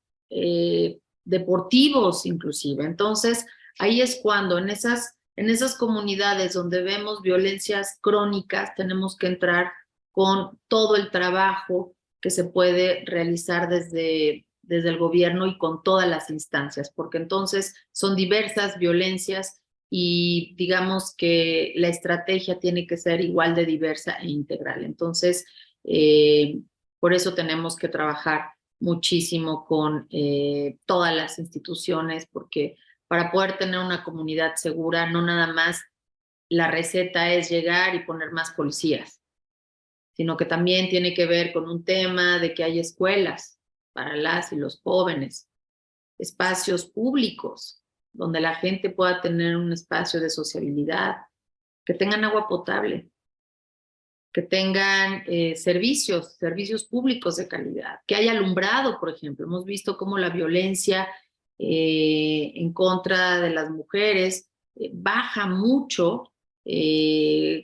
deportivos inclusive. Entonces, ahí es cuando en esas comunidades donde vemos violencias crónicas, tenemos que entrar con todo el trabajo que se puede realizar desde el gobierno y con todas las instancias, porque entonces son diversas violencias y digamos que la estrategia tiene que ser igual de diversa e integral. Entonces, Por eso tenemos que trabajar muchísimo con todas las instituciones, porque para poder tener una comunidad segura, no nada más la receta es llegar y poner más policías, sino que también tiene que ver con un tema de que hay escuelas para las y los jóvenes, espacios públicos donde la gente pueda tener un espacio de sociabilidad, que tengan agua potable, que tengan servicios públicos de calidad, que haya alumbrado, por ejemplo. Hemos visto cómo la violencia en contra de las mujeres baja mucho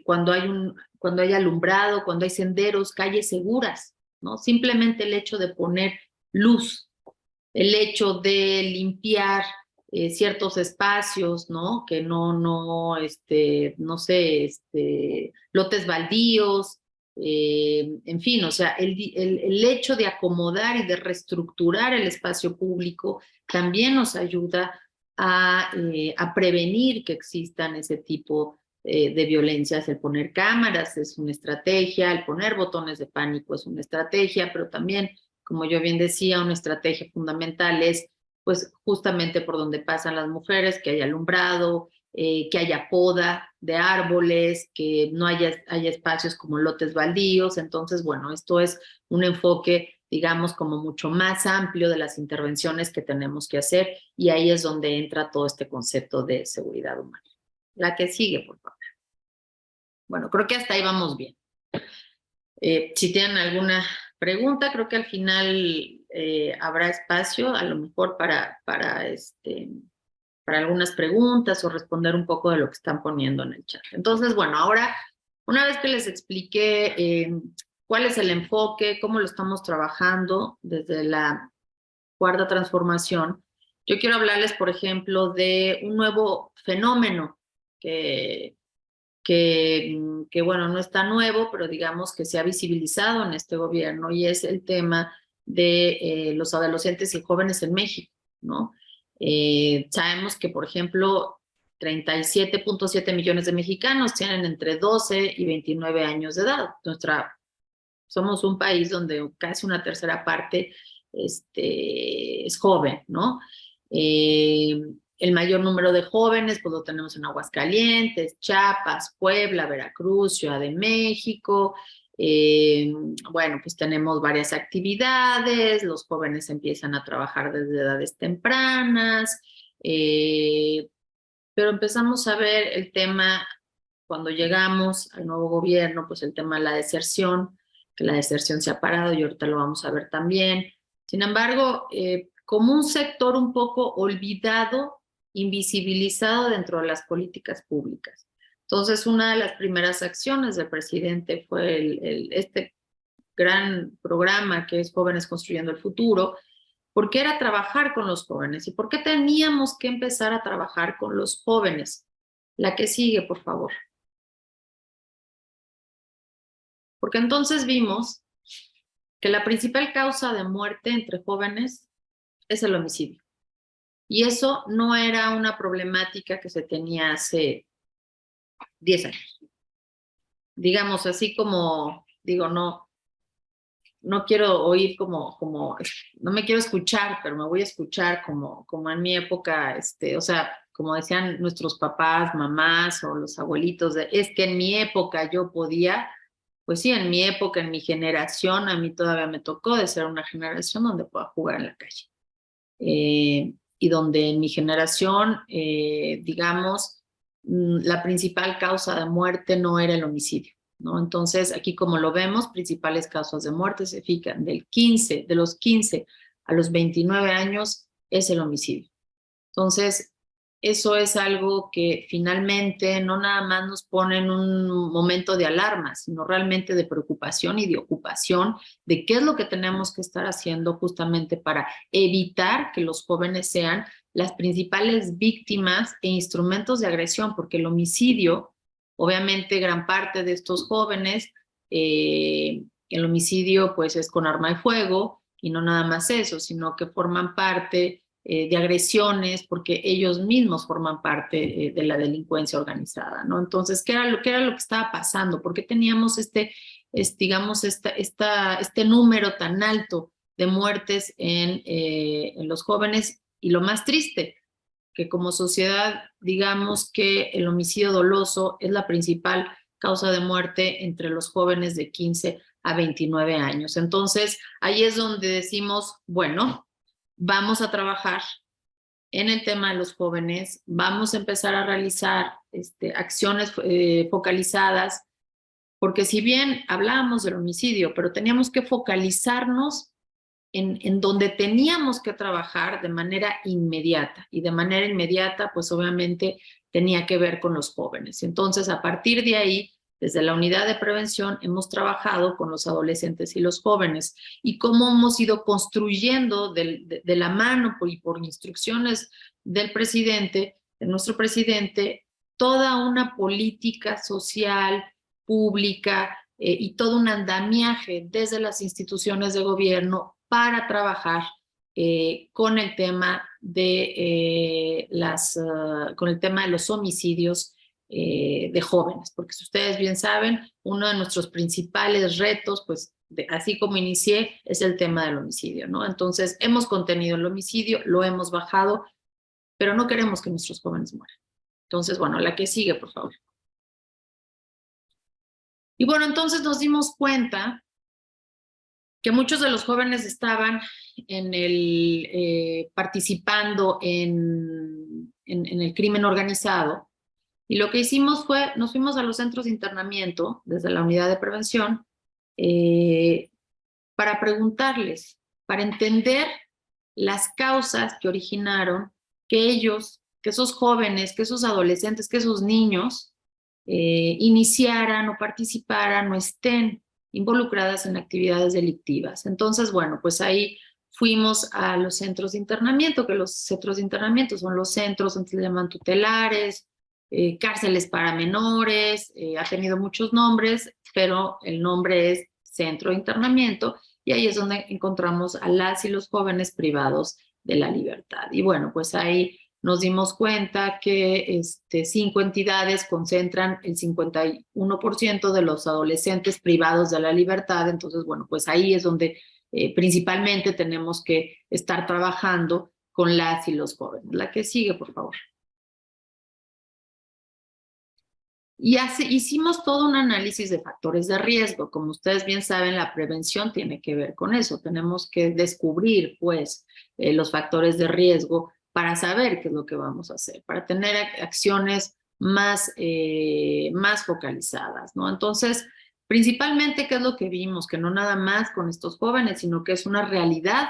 cuando hay alumbrado, cuando hay senderos, calles seguras, ¿no? Simplemente el hecho de poner luz, el hecho de limpiar ciertos espacios, ¿no? Que no sé, lotes baldíos, en fin, o sea, el hecho de acomodar y de reestructurar el espacio público también nos ayuda a prevenir que existan ese tipo de violencias. El poner cámaras es una estrategia, el poner botones de pánico es una estrategia, pero también, como yo bien decía, una estrategia fundamental es pues justamente por donde pasan las mujeres, que haya alumbrado, que haya poda de árboles, que no haya espacios como lotes baldíos. Entonces, bueno, esto es un enfoque, digamos, como mucho más amplio de las intervenciones que tenemos que hacer, y ahí es donde entra todo este concepto de seguridad humana. La que sigue, por favor. Bueno, creo que hasta ahí vamos bien. Si tienen alguna pregunta, creo que al final habrá espacio a lo mejor para algunas preguntas o responder un poco de lo que están poniendo en el chat. Entonces, bueno, ahora, una vez que les expliqué cuál es el enfoque, cómo lo estamos trabajando desde la cuarta transformación, yo quiero hablarles, por ejemplo, de un nuevo fenómeno que bueno, no es tan nuevo, pero digamos que se ha visibilizado en este gobierno, y es el tema de los adolescentes y jóvenes en México, ¿no? Sabemos que, por ejemplo, 37.7 millones de mexicanos tienen entre 12 y 29 años de edad. Somos un país donde casi una tercera parte es joven, ¿no? El mayor número de jóvenes pues lo tenemos en Aguascalientes, Chiapas, Puebla, Veracruz, Ciudad de México. Bueno, pues tenemos varias actividades, los jóvenes empiezan a trabajar desde edades tempranas, pero empezamos a ver el tema, cuando llegamos al nuevo gobierno, pues el tema de la deserción, que la deserción se ha parado y ahorita lo vamos a ver también. Sin embargo, como un sector un poco olvidado, invisibilizado dentro de las políticas públicas. Entonces, una de las primeras acciones del presidente fue este gran programa que es Jóvenes Construyendo el Futuro, porque era trabajar con los jóvenes. ¿Y por qué teníamos que empezar a trabajar con los jóvenes? La que sigue, por favor. Porque entonces vimos que la principal causa de muerte entre jóvenes es el homicidio. Y eso no era una problemática que se tenía hace 10 años. Digamos, así como, digo, no quiero oír como, no me quiero escuchar, pero me voy a escuchar como en mi época, o sea, como decían nuestros papás, mamás o los abuelitos, es que en mi época yo podía. Pues sí, en mi época, en mi generación, a mí todavía me tocó de ser una generación donde pueda jugar en la calle. Y donde en mi generación, digamos, la principal causa de muerte no era el homicidio, ¿no? Entonces, aquí como lo vemos, principales causas de muerte se fijan de los 15 a los 29 años es el homicidio. Entonces, eso es algo que finalmente no nada más nos pone en un momento de alarma, sino realmente de preocupación y de ocupación de qué es lo que tenemos que estar haciendo justamente para evitar que los jóvenes sean las principales víctimas e instrumentos de agresión, porque el homicidio, obviamente gran parte de estos jóvenes, el homicidio pues es con arma de fuego, y no nada más eso, sino que forman parte de agresiones, porque ellos mismos forman parte de la delincuencia organizada, ¿no? Entonces, ¿qué era lo que estaba pasando? ¿Por qué teníamos digamos, este número tan alto de muertes en los jóvenes? Y lo más triste, que como sociedad digamos que el homicidio doloso es la principal causa de muerte entre los jóvenes de 15 a 29 años. Entonces, ahí es donde decimos, bueno, vamos a trabajar en el tema de los jóvenes, vamos a empezar a realizar acciones focalizadas, porque si bien hablábamos del homicidio, pero teníamos que focalizarnos en donde teníamos que trabajar de manera inmediata, y de manera inmediata, pues obviamente tenía que ver con los jóvenes. Entonces, a partir de ahí, desde la unidad de prevención, hemos trabajado con los adolescentes y los jóvenes, y cómo hemos ido construyendo de la mano y por instrucciones del presidente, de nuestro presidente, toda una política social, pública, y todo un andamiaje desde las instituciones de gobierno para trabajar con el tema de los homicidios de jóvenes, porque si ustedes bien saben, uno de nuestros principales retos, pues así como inicié, es el tema del homicidio, ¿no? Entonces, hemos contenido el homicidio, lo hemos bajado, pero no queremos que nuestros jóvenes mueran. Entonces, bueno, la que sigue, por favor. Y bueno, entonces nos dimos cuenta que muchos de los jóvenes estaban participando en el crimen organizado, y lo que hicimos fue, nos fuimos a los centros de internamiento desde la unidad de prevención para preguntarles, para entender las causas que originaron que esos jóvenes, que esos adolescentes, que esos niños iniciaran o participaran o estén involucradas en actividades delictivas. Entonces, bueno, pues ahí fuimos a los centros de internamiento, que los centros de internamiento son los centros donde se llaman tutelares, cárceles para menores, ha tenido muchos nombres, pero el nombre es centro de internamiento, y ahí es donde encontramos a las y los jóvenes privados de la libertad. Y bueno, pues ahí nos dimos cuenta que 5 entidades concentran el 51% de los adolescentes privados de la libertad. Entonces, bueno, pues ahí es donde principalmente tenemos que estar trabajando con las y los jóvenes. La que sigue, por favor. Y hicimos todo un análisis de factores de riesgo. Como ustedes bien saben, la prevención tiene que ver con eso. Tenemos que descubrir, pues, los factores de riesgo para saber qué es lo que vamos a hacer, para tener acciones más focalizadas, ¿no? Entonces, principalmente, ¿qué es lo que vimos? Que no nada más con estos jóvenes, sino que es una realidad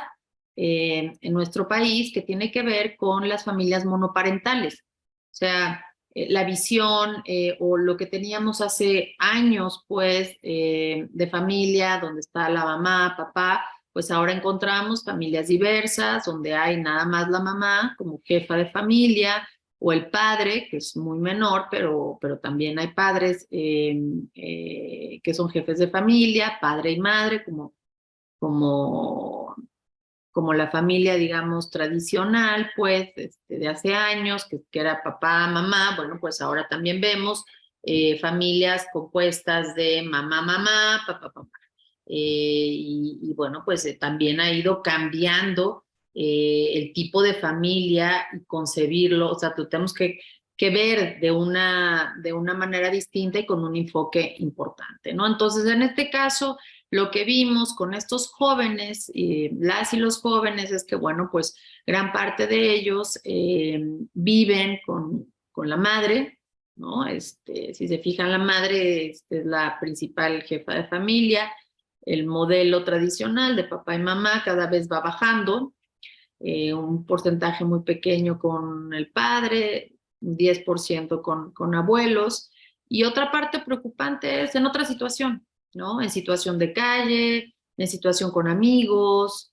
en nuestro país que tiene que ver con las familias monoparentales. O sea, la visión o lo que teníamos hace años, pues, de familia, donde está la mamá, papá, pues ahora encontramos familias diversas, donde hay nada más la mamá como jefa de familia, o el padre, que es muy menor, pero también hay padres que son jefes de familia, padre y madre, como la familia, digamos, tradicional, pues, de hace años, que era papá, mamá. Bueno, pues ahora también vemos familias compuestas de mamá, mamá, papá, papá. Y bueno, pues también ha ido cambiando el tipo de familia y concebirlo. O sea, tenemos que ver de una manera distinta y con un enfoque importante, ¿no? Entonces, en este caso, lo que vimos con estos jóvenes, las y los jóvenes, es que, bueno, pues gran parte de ellos viven con la madre, ¿no? Si se fijan, la madre es la principal jefa de familia. El modelo tradicional de papá y mamá cada vez va bajando, un porcentaje muy pequeño con el padre, un 10% con abuelos, y otra parte preocupante es en otra situación, ¿no? En situación de calle, en situación con amigos,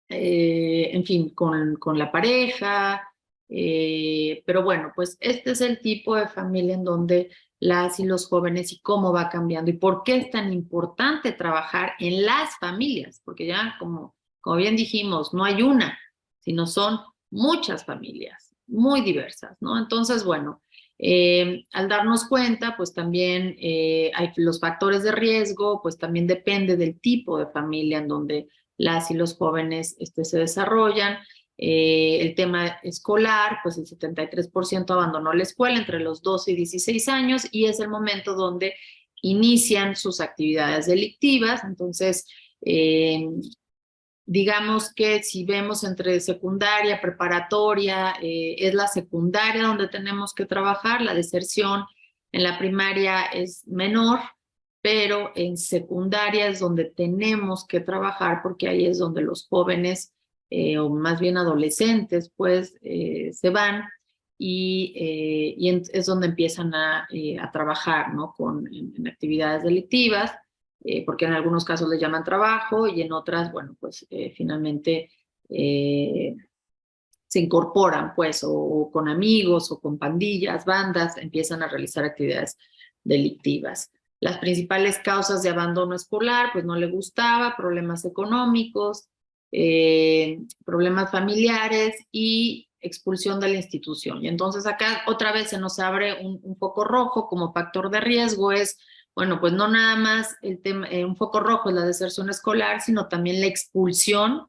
en fin, con la pareja, pero bueno, pues este es el tipo de familia en donde las y los jóvenes, y cómo va cambiando, y por qué es tan importante trabajar en las familias, porque ya como bien dijimos, no hay una, sino son muchas familias, muy diversas, ¿no? Entonces, bueno, al darnos cuenta, pues también hay los factores de riesgo, pues también depende del tipo de familia en donde las y los jóvenes se desarrollan. El tema escolar, pues el 73% abandonó la escuela entre los 12 y 16 años y es el momento donde inician sus actividades delictivas. Entonces, digamos que si vemos entre secundaria, preparatoria, es la secundaria donde tenemos que trabajar, la deserción en la primaria es menor, pero en secundaria es donde tenemos que trabajar porque ahí es donde los jóvenes, o más bien adolescentes, pues se van y es donde empiezan a trabajar, ¿no? En actividades delictivas. Porque en algunos casos le llaman trabajo y en otras, bueno, pues finalmente se incorporan, pues, o con amigos o con pandillas, bandas, empiezan a realizar actividades delictivas. Las principales causas de abandono escolar, pues no le gustaba, problemas económicos, problemas familiares y expulsión de la institución. Y entonces acá otra vez se nos abre un foco rojo como factor de riesgo, es bueno, pues no nada más el tema, un foco rojo es la deserción escolar, sino también la expulsión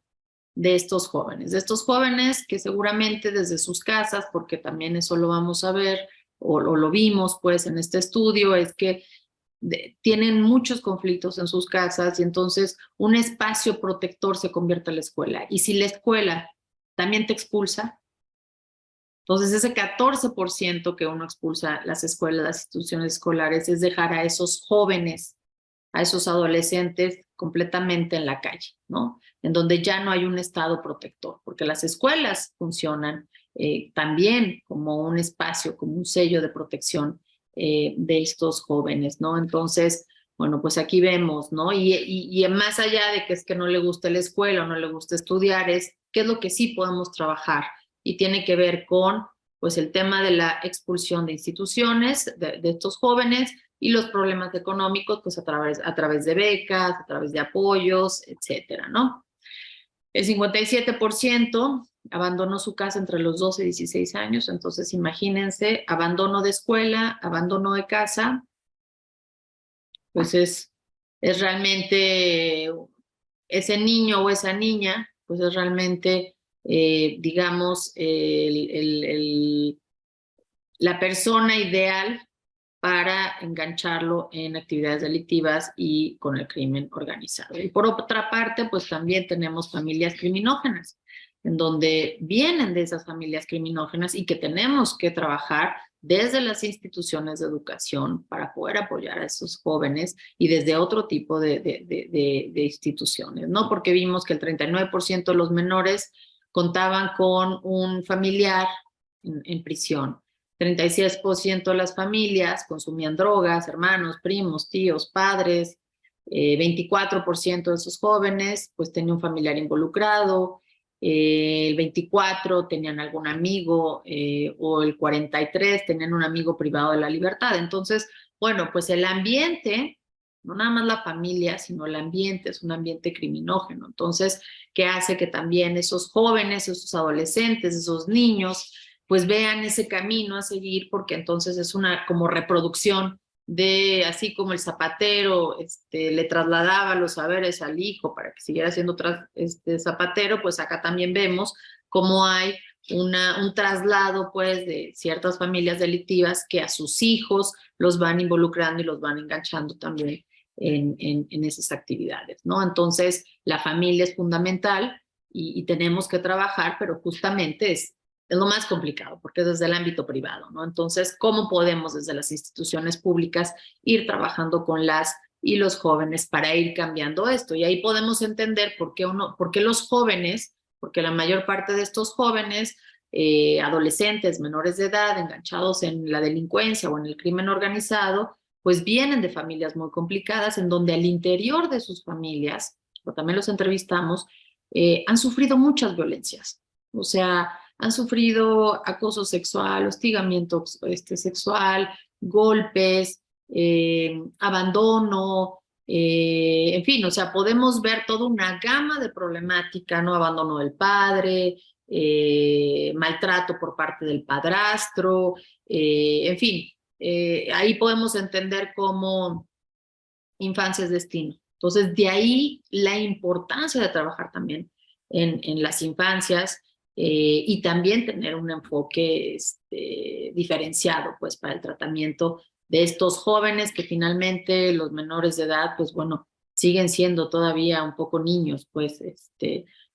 de estos jóvenes que seguramente desde sus casas, porque también eso lo vamos a ver, o lo vimos pues en este estudio, es que tienen muchos conflictos en sus casas y entonces un espacio protector se convierte en la escuela. Y si la escuela también te expulsa, entonces, ese 14% que uno expulsa las escuelas, las instituciones escolares, es dejar a esos jóvenes, a esos adolescentes completamente en la calle, ¿no? En donde ya no hay un estado protector, porque las escuelas funcionan también como un espacio, como un sello de protección de estos jóvenes, ¿no? Entonces, bueno, pues aquí vemos, ¿no? Y más allá de que es que no le guste la escuela o no le guste estudiar, es qué es lo que sí podemos trabajar y tiene que ver con pues el tema de la expulsión de instituciones de estos jóvenes y los problemas económicos pues a través de becas, a través de apoyos, etcétera, ¿no? El 57% abandonó su casa entre los 12 y 16 años, entonces imagínense, abandono de escuela, abandono de casa, pues es realmente ese niño o esa niña, pues es realmente digamos, la persona ideal para engancharlo en actividades delictivas y con el crimen organizado. Y por otra parte, pues también tenemos familias criminógenas, en donde vienen de esas familias criminógenas y que tenemos que trabajar desde las instituciones de educación para poder apoyar a esos jóvenes y desde otro tipo de instituciones, ¿no? Porque vimos que el 39% de los menores contaban con un familiar en prisión. 36% de las familias consumían drogas, hermanos, primos, tíos, padres. 24% de esos jóvenes pues tenía un familiar involucrado. El 24% tenían algún amigo o el 43% tenían un amigo privado de la libertad. Entonces, bueno, pues el ambiente, no nada más la familia, sino el ambiente es un ambiente criminógeno. Entonces, ¿qué hace que también esos jóvenes, esos adolescentes, esos niños, pues vean ese camino a seguir? Porque entonces es una como reproducción de, así como el zapatero le trasladaba los saberes al hijo para que siguiera siendo zapatero, pues acá también vemos cómo hay un traslado pues de ciertas familias delictivas que a sus hijos los van involucrando y los van enganchando también en esas actividades, ¿no? Entonces la familia es fundamental y tenemos que trabajar, pero justamente es lo más complicado porque es desde el ámbito privado, ¿no? Entonces, ¿cómo podemos desde las instituciones públicas ir trabajando con las y los jóvenes para ir cambiando esto? Y ahí podemos entender por qué los jóvenes, porque la mayor parte de estos jóvenes, adolescentes, menores de edad, enganchados en la delincuencia o en el crimen organizado, pues vienen de familias muy complicadas en donde al interior de sus familias, o también los entrevistamos, han sufrido muchas violencias. O sea, han sufrido acoso sexual, hostigamiento sexual, golpes, abandono, en fin, o sea, podemos ver toda una gama de problemática, ¿no? Abandono del padre, maltrato por parte del padrastro, en fin, ahí podemos entender cómo infancia es destino. Entonces, de ahí la importancia de trabajar también en las infancias y también tener un enfoque diferenciado, pues, para el tratamiento de estos jóvenes que finalmente los menores de edad, pues, bueno, siguen siendo todavía un poco niños, pues,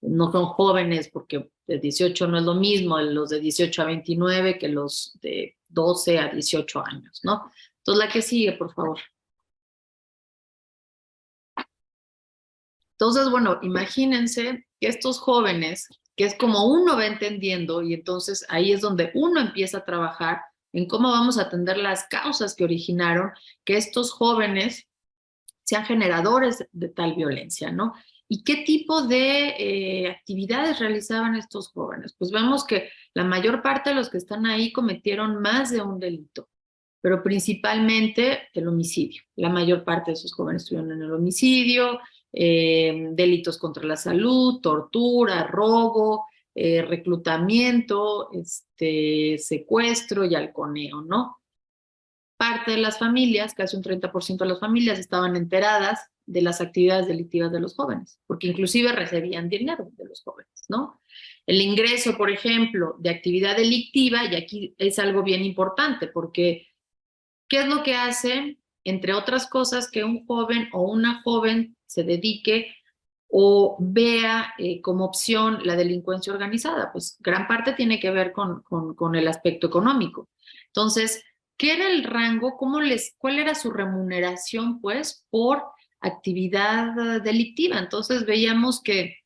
no son jóvenes porque de 18 no es lo mismo los de 18 a 29 que los de 12 a 18 años, ¿no? Entonces, la que sigue, por favor. Entonces, bueno, imagínense que estos jóvenes, que es como uno va entendiendo, y entonces ahí es donde uno empieza a trabajar en cómo vamos a atender las causas que originaron que estos jóvenes sean generadores de tal violencia, ¿no? ¿Y qué tipo de actividades realizaban estos jóvenes? Pues vemos que la mayor parte de los que están ahí cometieron más de un delito, pero principalmente el homicidio. La mayor parte de esos jóvenes estuvieron en el homicidio, delitos contra la salud, tortura, robo, reclutamiento, secuestro y halconeo, ¿no? Parte de las familias, casi un 30% de las familias, estaban enteradas de las actividades delictivas de los jóvenes, porque inclusive recibían dinero de los jóvenes, ¿no? El ingreso, por ejemplo, de actividad delictiva, y aquí es algo bien importante, porque ¿qué es lo que hace, entre otras cosas, que un joven o una joven se dedique o vea como opción la delincuencia organizada? Pues gran parte tiene que ver con el aspecto económico. Entonces, ¿qué era el rango? ¿Cuál era su remuneración, pues, por actividad delictiva? Entonces, veíamos que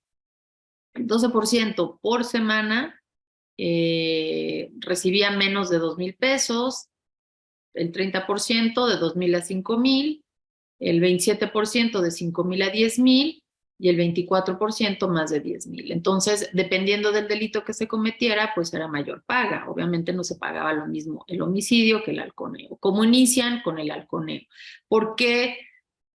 el 12% por semana recibía menos de 2,000 pesos, el 30% de 2,000 a 5,000, el 27% de 5,000 a 10,000 y el 24% más de 10,000. Entonces, dependiendo del delito que se cometiera, pues era mayor paga. Obviamente no se pagaba lo mismo el homicidio que el halconeo. ¿Cómo inician? Con el halconeo. ¿Por qué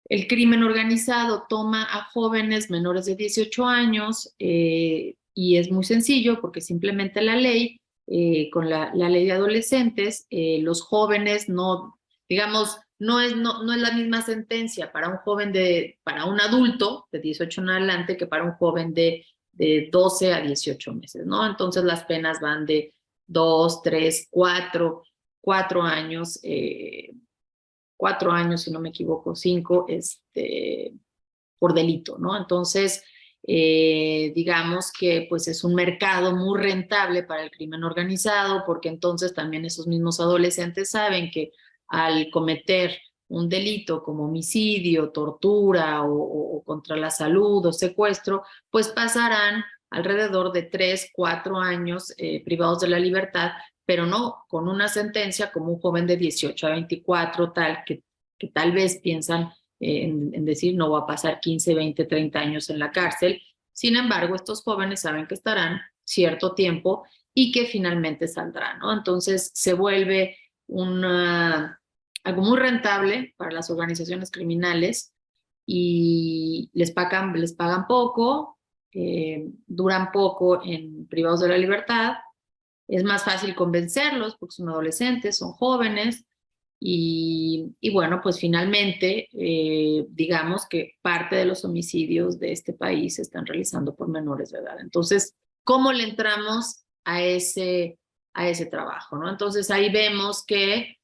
el crimen organizado toma a jóvenes menores de 18 años? Y es muy sencillo, porque simplemente la ley, con la ley de adolescentes, los jóvenes no, digamos, no es la misma sentencia para un joven para un adulto de 18 en adelante que para un joven de 12 a 18 meses, ¿no? Entonces las penas van de 2, 3, 4 años, 4 años, si no me equivoco, 5, por delito, ¿no? Entonces, digamos que pues es un mercado muy rentable para el crimen organizado, porque entonces también esos mismos adolescentes saben que al cometer un delito como homicidio, tortura o contra la salud o secuestro, pues pasarán alrededor de 3, 4 años privados de la libertad, pero no con una sentencia como un joven de 18 a 24, tal que tal vez piensan en decir no va a pasar 15, 20, 30 años en la cárcel. Sin embargo, estos jóvenes saben que estarán cierto tiempo y que finalmente saldrán, ¿no? Entonces se vuelve algo muy rentable para las organizaciones criminales y les pagan poco, duran poco en privados de la libertad. Es más fácil convencerlos porque son adolescentes, son jóvenes. Y bueno, pues finalmente, digamos que parte de los homicidios de este país se están realizando por menores de edad. Entonces, ¿cómo le entramos a ese trabajo, ¿no? Entonces ahí vemos que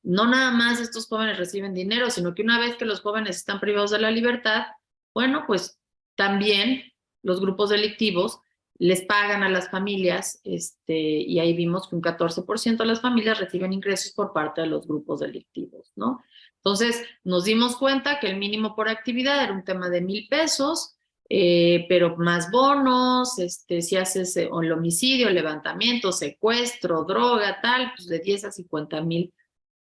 no nada más estos jóvenes reciben dinero, sino que una vez que los jóvenes están privados de la libertad, bueno, pues también los grupos delictivos les pagan a las familias, y ahí vimos que un 14% de las familias reciben ingresos por parte de los grupos delictivos, ¿no? Entonces, nos dimos cuenta que el mínimo por actividad era un tema de 1,000 pesos, pero más bonos, si haces el homicidio, levantamiento, secuestro, droga, tal, pues de 10 a 50,000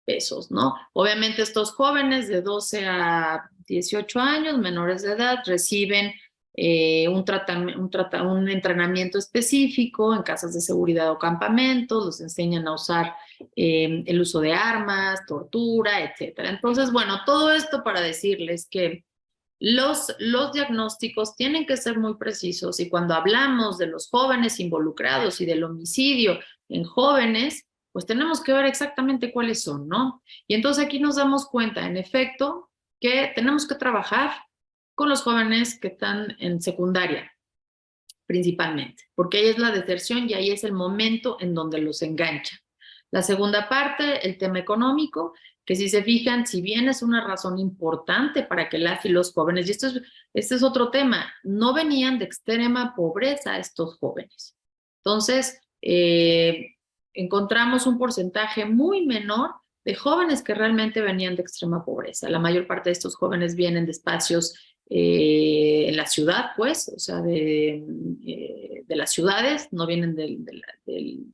pesos, ¿no? Obviamente estos jóvenes de 12 a 18 años, menores de edad, reciben un entrenamiento específico en casas de seguridad o campamentos, los enseñan a usar el uso de armas, tortura, etcétera. Entonces, bueno, todo esto para decirles que los diagnósticos tienen que ser muy precisos y cuando hablamos de los jóvenes involucrados y del homicidio en jóvenes, pues tenemos que ver exactamente cuáles son, ¿no? Y entonces aquí nos damos cuenta, en efecto, que tenemos que trabajar con los jóvenes que están en secundaria, principalmente, porque ahí es la deserción y ahí es el momento en donde los engancha. La segunda parte, el tema económico, que si se fijan, si bien es una razón importante para que las y los jóvenes, y este es otro tema, no venían de extrema pobreza estos jóvenes. Entonces, encontramos un porcentaje muy menor de jóvenes que realmente venían de extrema pobreza. La mayor parte de estos jóvenes vienen de espacios en la ciudad, pues, o sea, de las ciudades, no vienen de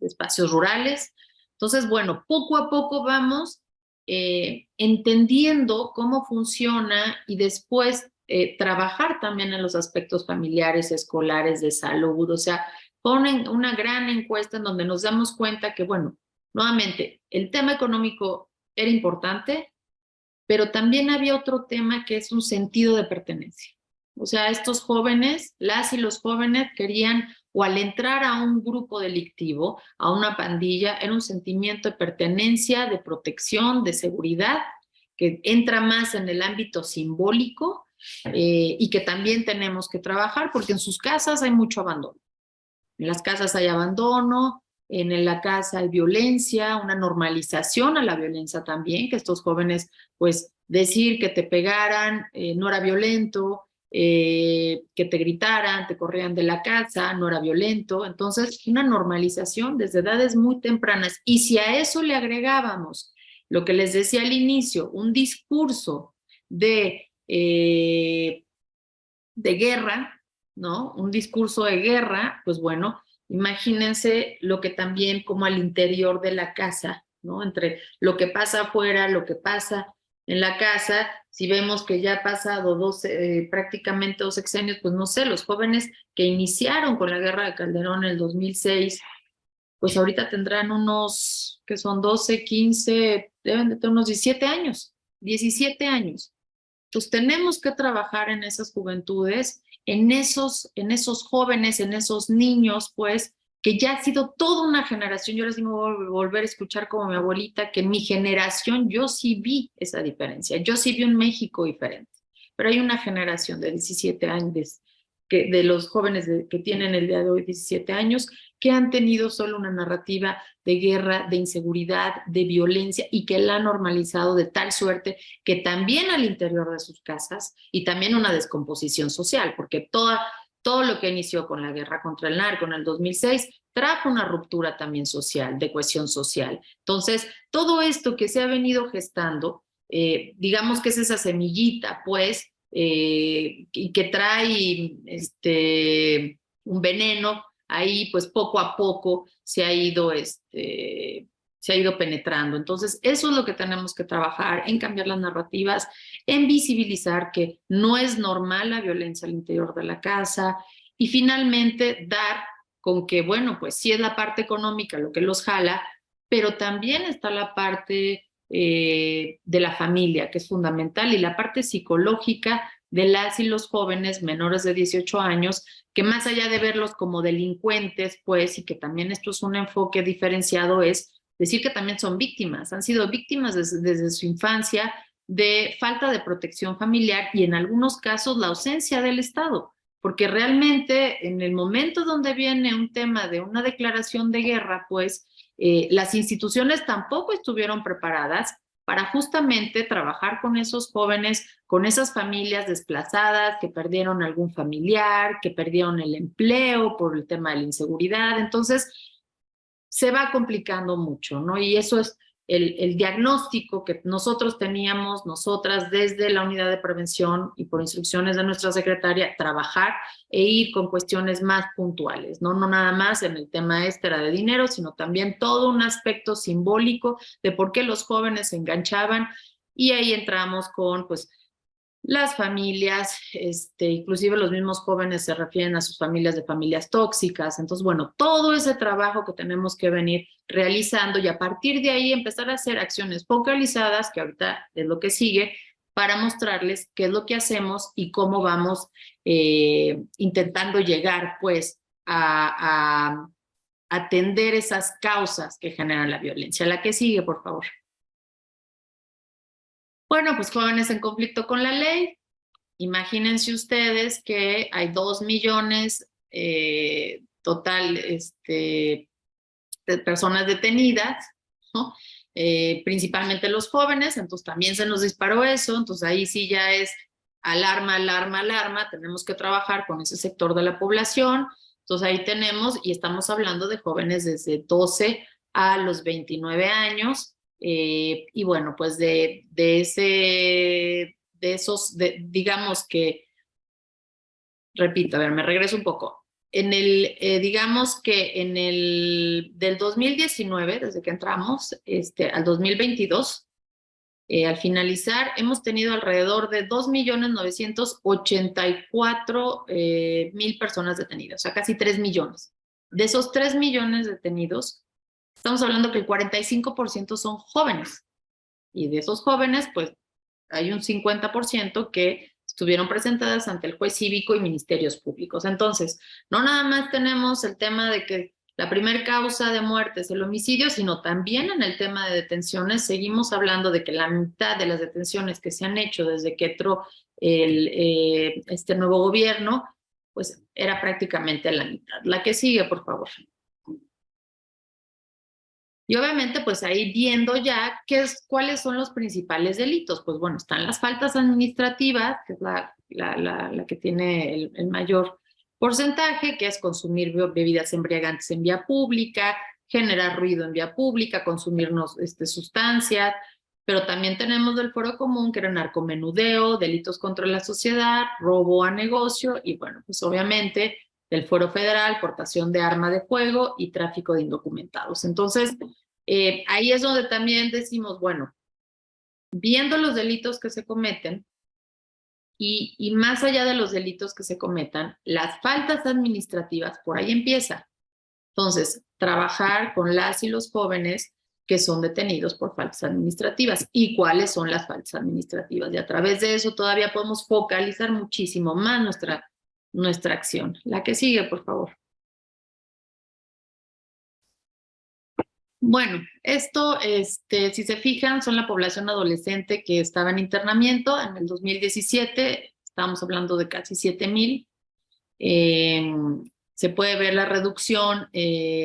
espacios rurales. Entonces, bueno, poco a poco vamos entendiendo cómo funciona y después trabajar también en los aspectos familiares, escolares, de salud. O sea, ponen una gran encuesta en donde nos damos cuenta que, bueno, nuevamente, el tema económico era importante, pero también había otro tema que es un sentido de pertenencia. O sea, estos jóvenes, las y los jóvenes querían, o al entrar a un grupo delictivo, a una pandilla, era un sentimiento de pertenencia, de protección, de seguridad, que entra más en el ámbito simbólico y que también tenemos que trabajar, porque en sus casas hay mucho abandono. En las casas hay abandono, en la casa hay violencia, una normalización a la violencia también, que estos jóvenes, pues, decir que te pegaran no era violento, que te gritaran, te corrían de la casa, no era violento. Entonces, una normalización desde edades muy tempranas. Y si a eso le agregábamos lo que les decía al inicio, un discurso de guerra, ¿no? Un discurso de guerra, pues bueno, imagínense lo que también como al interior de la casa, ¿no? Entre lo que pasa afuera, lo que pasa en la casa, si vemos que ya ha pasado prácticamente 2 sexenios, pues no sé, los jóvenes que iniciaron con la guerra de Calderón en el 2006, pues ahorita tendrán unos, que son 12, 15, deben de tener unos 17 años, 17 años. Pues tenemos que trabajar en esas juventudes, en esos jóvenes, en esos niños, pues, que ya ha sido toda una generación. Yo les digo, volver a escuchar como mi abuelita, que en mi generación yo sí vi esa diferencia, yo sí vi un México diferente, pero hay una generación de 17 años, de los jóvenes que tienen el día de hoy 17 años, que han tenido solo una narrativa de guerra, de inseguridad, de violencia y que la han normalizado de tal suerte que también al interior de sus casas y también una descomposición social, porque todo lo que inició con la guerra contra el narco en el 2006 trajo una ruptura también social, de cohesión social. Entonces, todo esto que se ha venido gestando, digamos que es esa semillita, pues, y que trae un veneno, ahí pues poco a poco se ha ido penetrando. Entonces, eso es lo que tenemos que trabajar, en cambiar las narrativas, en visibilizar que no es normal la violencia al interior de la casa y finalmente dar con que, bueno, pues sí es la parte económica lo que los jala, pero también está la parte de la familia, que es fundamental, y la parte psicológica de las y los jóvenes menores de 18 años, que más allá de verlos como delincuentes, pues, y que también esto es un enfoque diferenciado, es decir que también son víctimas, han sido víctimas desde su infancia de falta de protección familiar y en algunos casos la ausencia del Estado, porque realmente en el momento donde viene un tema de una declaración de guerra, pues las instituciones tampoco estuvieron preparadas para justamente trabajar con esos jóvenes, con esas familias desplazadas que perdieron algún familiar, que perdieron el empleo por el tema de la inseguridad. Entonces, se va complicando mucho, ¿no? Y eso es el diagnóstico que nosotros teníamos, nosotras desde la unidad de prevención y por instrucciones de nuestra secretaria, trabajar e ir con cuestiones más puntuales, ¿no? No nada más en el tema era de dinero, sino también todo un aspecto simbólico de por qué los jóvenes se enganchaban y ahí entramos con, pues, las familias, inclusive los mismos jóvenes se refieren a sus familias de familias tóxicas. Entonces, bueno, todo ese trabajo que tenemos que venir realizando y a partir de ahí empezar a hacer acciones focalizadas, que ahorita es lo que sigue, para mostrarles qué es lo que hacemos y cómo vamos intentando llegar, pues, a atender esas causas que generan la violencia. La que sigue, por favor. Bueno, pues jóvenes en conflicto con la ley. Imagínense ustedes que hay 2 millones total de personas detenidas, ¿no? Principalmente los jóvenes, entonces también se nos disparó eso, entonces ahí sí ya es alarma, alarma, alarma, tenemos que trabajar con ese sector de la población, entonces ahí tenemos, y estamos hablando de jóvenes desde 12 a los 29 años, y bueno, pues digamos que, repito, a ver, me regreso un poco. Digamos que del 2019, desde que entramos, al 2022, al finalizar, hemos tenido alrededor de 2.984.000 personas detenidas, o sea, casi 3 millones. De esos 3 millones detenidos, estamos hablando que el 45% son jóvenes. Y de esos jóvenes, pues, hay un 50% que estuvieron presentadas ante el juez cívico y ministerios públicos. Entonces, no nada más tenemos el tema de que la primera causa de muerte es el homicidio, sino también en el tema de detenciones seguimos hablando de que la mitad de las detenciones que se han hecho desde que entró este nuevo gobierno, pues era prácticamente la mitad. La que sigue, por favor. Y obviamente, pues ahí viendo ya cuáles son los principales delitos. Pues bueno, están las faltas administrativas, que es la que tiene el mayor porcentaje, que es consumir bebidas embriagantes en vía pública, generar ruido en vía pública, consumirnos sustancias, pero también tenemos del fuero común, que era narcomenudeo, delitos contra la sociedad, robo a negocio, y bueno, pues obviamente del fuero federal, portación de arma de fuego y tráfico de indocumentados. Entonces, ahí es donde también decimos, bueno, viendo los delitos que se cometen y más allá de los delitos que se cometan, las faltas administrativas, por ahí empieza. Entonces, trabajar con las y los jóvenes que son detenidos por faltas administrativas y cuáles son las faltas administrativas. Y a través de eso todavía podemos focalizar muchísimo más nuestra acción. La que sigue, por favor. Bueno, esto, si se fijan, son la población adolescente que estaba en internamiento. En el 2017 estábamos hablando de casi 7,000. Se puede ver la reducción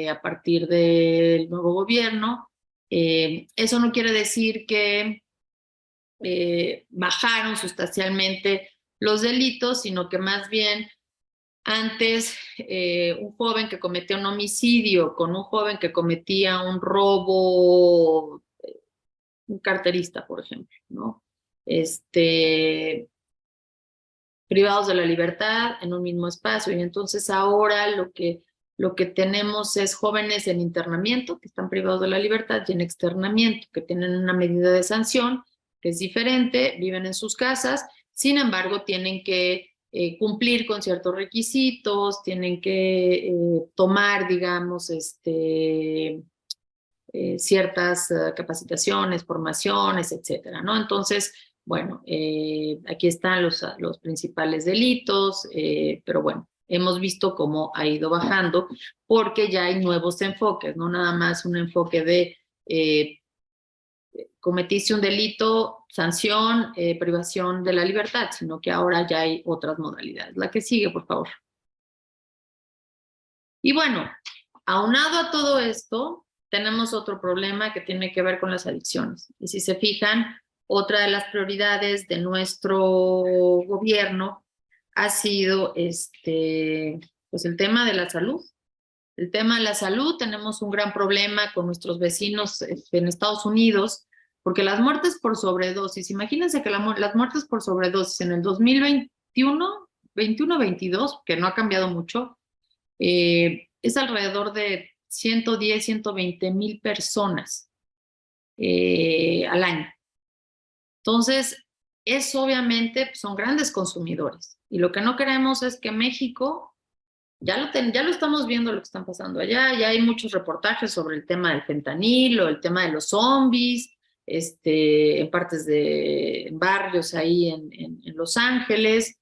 a partir del nuevo gobierno. Eso no quiere decir que bajaron sustancialmente los delitos, sino que más bien antes, un joven que cometía un homicidio con un joven que cometía un robo, un carterista, por ejemplo, ¿no? Privados de la libertad en un mismo espacio. Y entonces ahora lo que tenemos es jóvenes en internamiento, que están privados de la libertad, y en externamiento, que tienen una medida de sanción, que es diferente, viven en sus casas, sin embargo, tienen que cumplir con ciertos requisitos, tienen que tomar, digamos, ciertas capacitaciones, formaciones, etcétera, ¿no? Entonces, bueno, aquí están los principales delitos, pero bueno, hemos visto cómo ha ido bajando porque ya hay nuevos enfoques, no nada más un enfoque de cometiste un delito, sanción, privación de la libertad, sino que ahora ya hay otras modalidades. La que sigue, por favor. Y bueno, aunado a todo esto, tenemos otro problema que tiene que ver con las adicciones. Y si se fijan, otra de las prioridades de nuestro gobierno ha sido pues el tema de la salud. El tema de la salud, tenemos un gran problema con nuestros vecinos en Estados Unidos, porque las muertes por sobredosis, imagínense que las muertes por sobredosis en el 2021, 21-22, que no ha cambiado mucho, es alrededor de 110, 120,000 personas al año. Entonces, eso obviamente son grandes consumidores. Y lo que no queremos es que México, ya lo estamos viendo lo que están pasando allá, ya hay muchos reportajes sobre el tema del fentanilo, el tema de los zombies, en partes de en barrios ahí en Los Ángeles,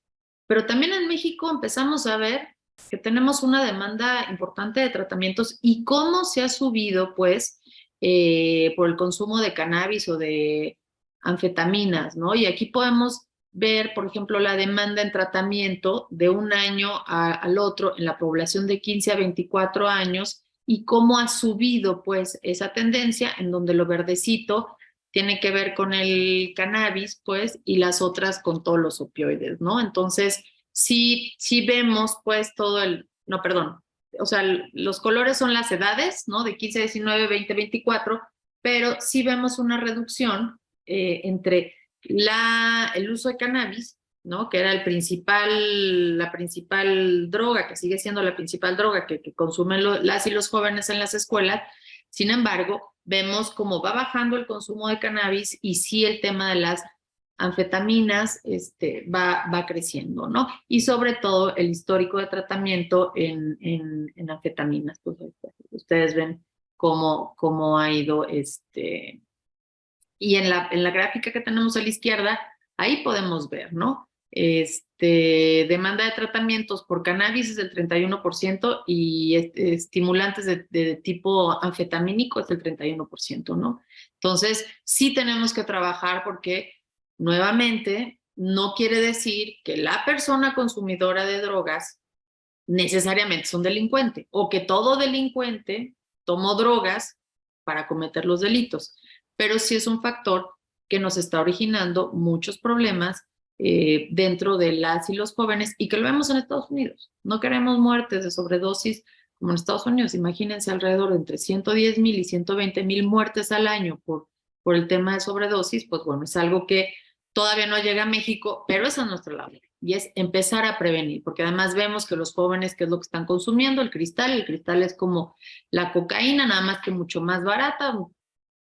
pero también en México empezamos a ver que tenemos una demanda importante de tratamientos y cómo se ha subido, pues, por el consumo de cannabis o de anfetaminas, ¿no? Y aquí podemos ver, por ejemplo, la demanda en tratamiento de un año al otro en la población de 15 a 24 años y cómo ha subido, pues, esa tendencia en donde lo verdecito tiene que ver con el cannabis, pues, y las otras con todos los opioides, ¿no? Entonces, sí vemos, pues, no, perdón, o sea, los colores son las edades, ¿no? De 15, 19, 20, 24, pero sí vemos una reducción entre el uso de cannabis, ¿no? Que era la principal droga, que sigue siendo la principal droga que consumen las y los jóvenes en las escuelas. Sin embargo, vemos cómo va bajando el consumo de cannabis y sí el tema de las anfetaminas va creciendo, ¿no? Y sobre todo el histórico de tratamiento en anfetaminas. Pues, ustedes ven cómo ha ido y en la gráfica que tenemos a la izquierda, ahí podemos ver, ¿no? Demanda de tratamientos por cannabis es del 31% y estimulantes de tipo anfetamínico es del 31%, ¿no? Entonces, sí tenemos que trabajar porque, nuevamente, no quiere decir que la persona consumidora de drogas necesariamente es un delincuente o que todo delincuente tomó drogas para cometer los delitos, pero sí es un factor que nos está originando muchos problemas dentro de las y los jóvenes y que lo vemos en Estados Unidos. No queremos muertes de sobredosis como en Estados Unidos. Imagínense alrededor de entre 110,000 y 120,000 muertes al año por el tema de sobredosis. Pues bueno, es algo que todavía no llega a México, pero esa es nuestra labor y es empezar a prevenir, porque además vemos que los jóvenes, ¿qué es lo que están consumiendo? El cristal es como la cocaína, nada más que mucho más barata,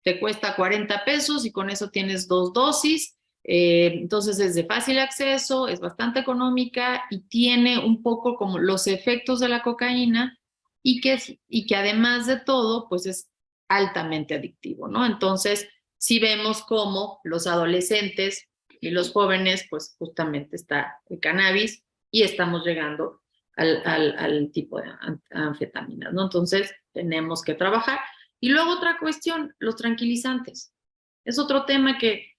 te cuesta 40 pesos y con eso tienes 2 dosis, entonces es de fácil acceso, es bastante económica y tiene un poco como los efectos de la cocaína y que además de todo, pues es altamente adictivo, ¿no? Entonces, sí vemos cómo los adolescentes y los jóvenes, pues justamente está el cannabis y estamos llegando al tipo de anfetaminas, ¿no? Entonces, tenemos que trabajar. Y luego otra cuestión, los tranquilizantes. Es otro tema que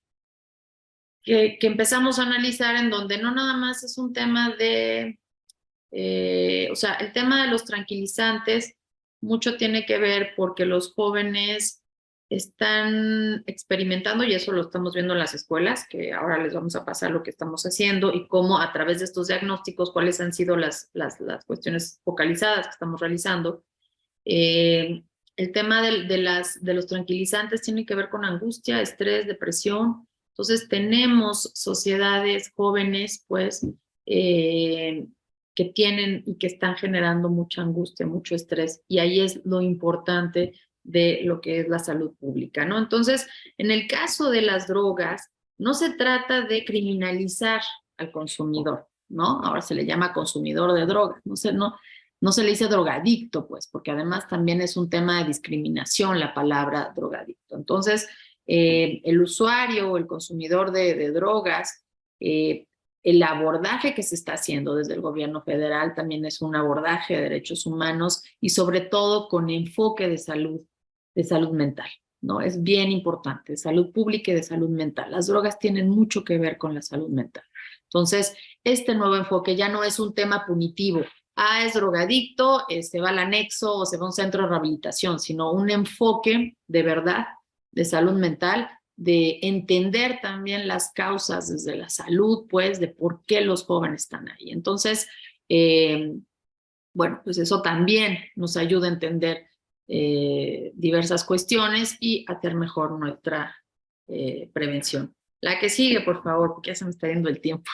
empezamos a analizar en donde no nada más es un tema o sea, el tema de los tranquilizantes mucho tiene que ver porque los jóvenes están experimentando, y eso lo estamos viendo en las escuelas, que ahora les vamos a pasar lo que estamos haciendo y cómo a través de estos diagnósticos, cuáles han sido las cuestiones focalizadas que estamos realizando. El tema de los tranquilizantes tiene que ver con angustia, estrés, depresión. Entonces tenemos sociedades jóvenes, pues, que tienen y que están generando mucha angustia, mucho estrés, y ahí es lo importante de lo que es la salud pública, ¿no? Entonces, en el caso de las drogas, no se trata de criminalizar al consumidor, ¿no? Ahora se le llama consumidor de drogas, no se le dice drogadicto, pues, porque además también es un tema de discriminación la palabra drogadicto. Entonces, el usuario o el consumidor de drogas, el abordaje que se está haciendo desde el gobierno federal también es un abordaje de derechos humanos y sobre todo con enfoque de salud mental, ¿no? Es bien importante, de salud pública y de salud mental. Las drogas tienen mucho que ver con la salud mental. Entonces, este nuevo enfoque ya no es un tema punitivo. Es drogadicto, se va al anexo o se va a un centro de rehabilitación, sino un enfoque de verdad de salud mental, de entender también las causas desde la salud, pues, de por qué los jóvenes están ahí. Entonces, bueno, pues eso también nos ayuda a entender diversas cuestiones y hacer mejor nuestra prevención. La que sigue, por favor, porque ya se me está yendo el tiempo.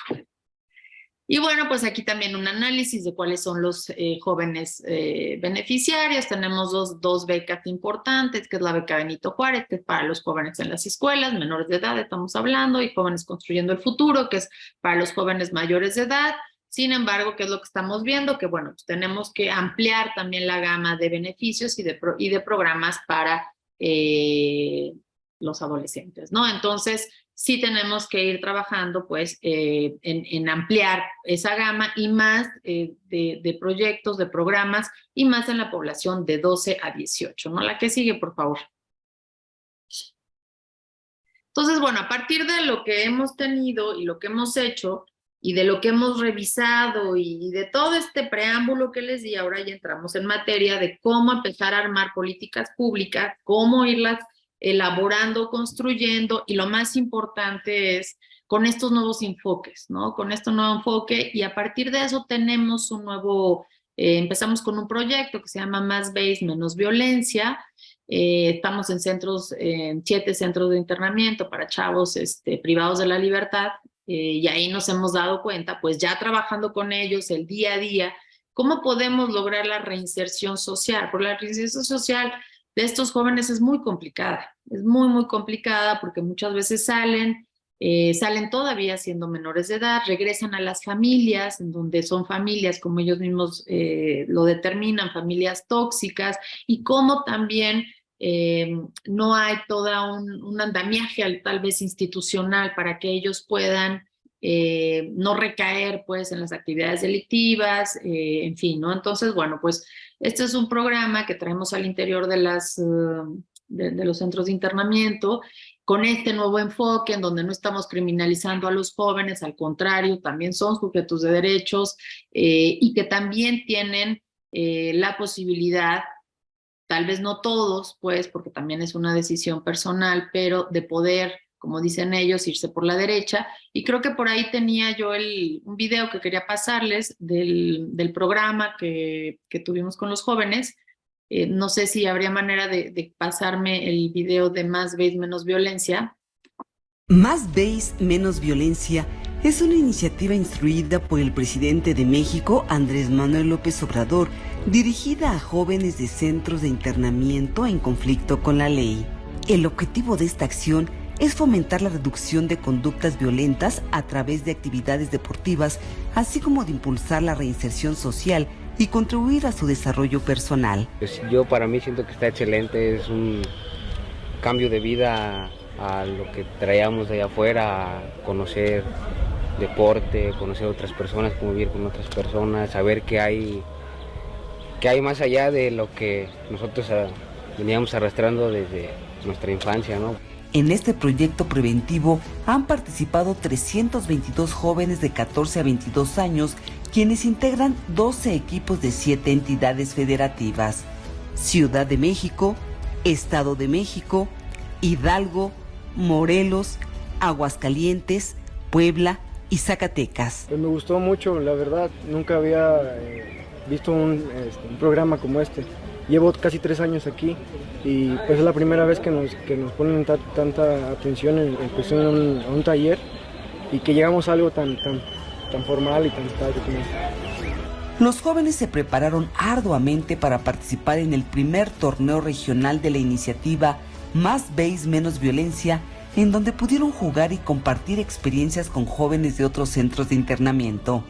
Y bueno, pues aquí también un análisis de cuáles son los jóvenes beneficiarios. Tenemos dos becas importantes, que es la beca Benito Juárez, que es para los jóvenes en las escuelas, menores de edad estamos hablando, y Jóvenes Construyendo el Futuro, que es para los jóvenes mayores de edad. Sin embargo, ¿qué es lo que estamos viendo? Que bueno, pues tenemos que ampliar también la gama de beneficios y de programas para los adolescentes, ¿no? Entonces, sí tenemos que ir trabajando, pues, en ampliar esa gama y más de proyectos, de programas, y más en la población de 12 a 18, ¿no? La que sigue, por favor. Entonces, bueno, a partir de lo que hemos tenido y lo que hemos hecho y de lo que hemos revisado y de todo este preámbulo que les di, ahora ya entramos en materia de cómo empezar a armar políticas públicas, cómo irlas elaborando, construyendo, y lo más importante es con estos nuevos enfoques, ¿no? Con este nuevo enfoque, y a partir de eso tenemos un nuevo, empezamos con un proyecto que se llama Más BEIS, Menos Violencia. Estamos en 7 centros de internamiento para chavos privados de la libertad, y ahí nos hemos dado cuenta, pues ya trabajando con ellos el día a día, cómo podemos lograr la reinserción social, porque la reinserción social de estos jóvenes es muy complicada, es muy, muy complicada, porque muchas veces salen todavía siendo menores de edad, regresan a las familias, en donde son familias, como ellos mismos lo determinan, familias tóxicas, y cómo también no hay toda un andamiaje tal vez institucional para que ellos puedan no recaer pues en las actividades delictivas, en fin, ¿no? Entonces, bueno, pues este es un programa que traemos al interior de los centros de internamiento, con este nuevo enfoque en donde no estamos criminalizando a los jóvenes, al contrario, también son sujetos de derechos, y que también tienen la posibilidad, tal vez no todos, pues, porque también es una decisión personal, pero de poder, como dicen ellos, irse por la derecha. Y creo que por ahí tenía yo un video que quería pasarles del programa que tuvimos con los jóvenes. No sé si habría manera de pasarme el video de Más BEIS, Menos Violencia. Más BEIS, Menos Violencia es una iniciativa instruida por el presidente de México, Andrés Manuel López Obrador, dirigida a jóvenes de centros de internamiento en conflicto con la ley. El objetivo de esta acción es fomentar la reducción de conductas violentas a través de actividades deportivas, así como de impulsar la reinserción social y contribuir a su desarrollo personal. Pues yo para mí siento que está excelente, es un cambio de vida a lo que traíamos de allá afuera, a conocer deporte, conocer otras personas, convivir con otras personas, saber que hay más allá de lo que nosotros veníamos arrastrando desde nuestra infancia, ¿no? En este proyecto preventivo han participado 322 jóvenes de 14 a 22 años, quienes integran 12 equipos de 7 entidades federativas: Ciudad de México, Estado de México, Hidalgo, Morelos, Aguascalientes, Puebla y Zacatecas. Pues me gustó mucho, la verdad, nunca había visto un programa como este. Llevo casi 3 años aquí y pues es la primera vez que nos ponen tanta atención en cuestión a un taller, y que llegamos a algo tan formal y tan padre como este. Los jóvenes se prepararon arduamente para participar en el primer torneo regional de la iniciativa Más BEIS, Menos Violencia, en donde pudieron jugar y compartir experiencias con jóvenes de otros centros de internamiento.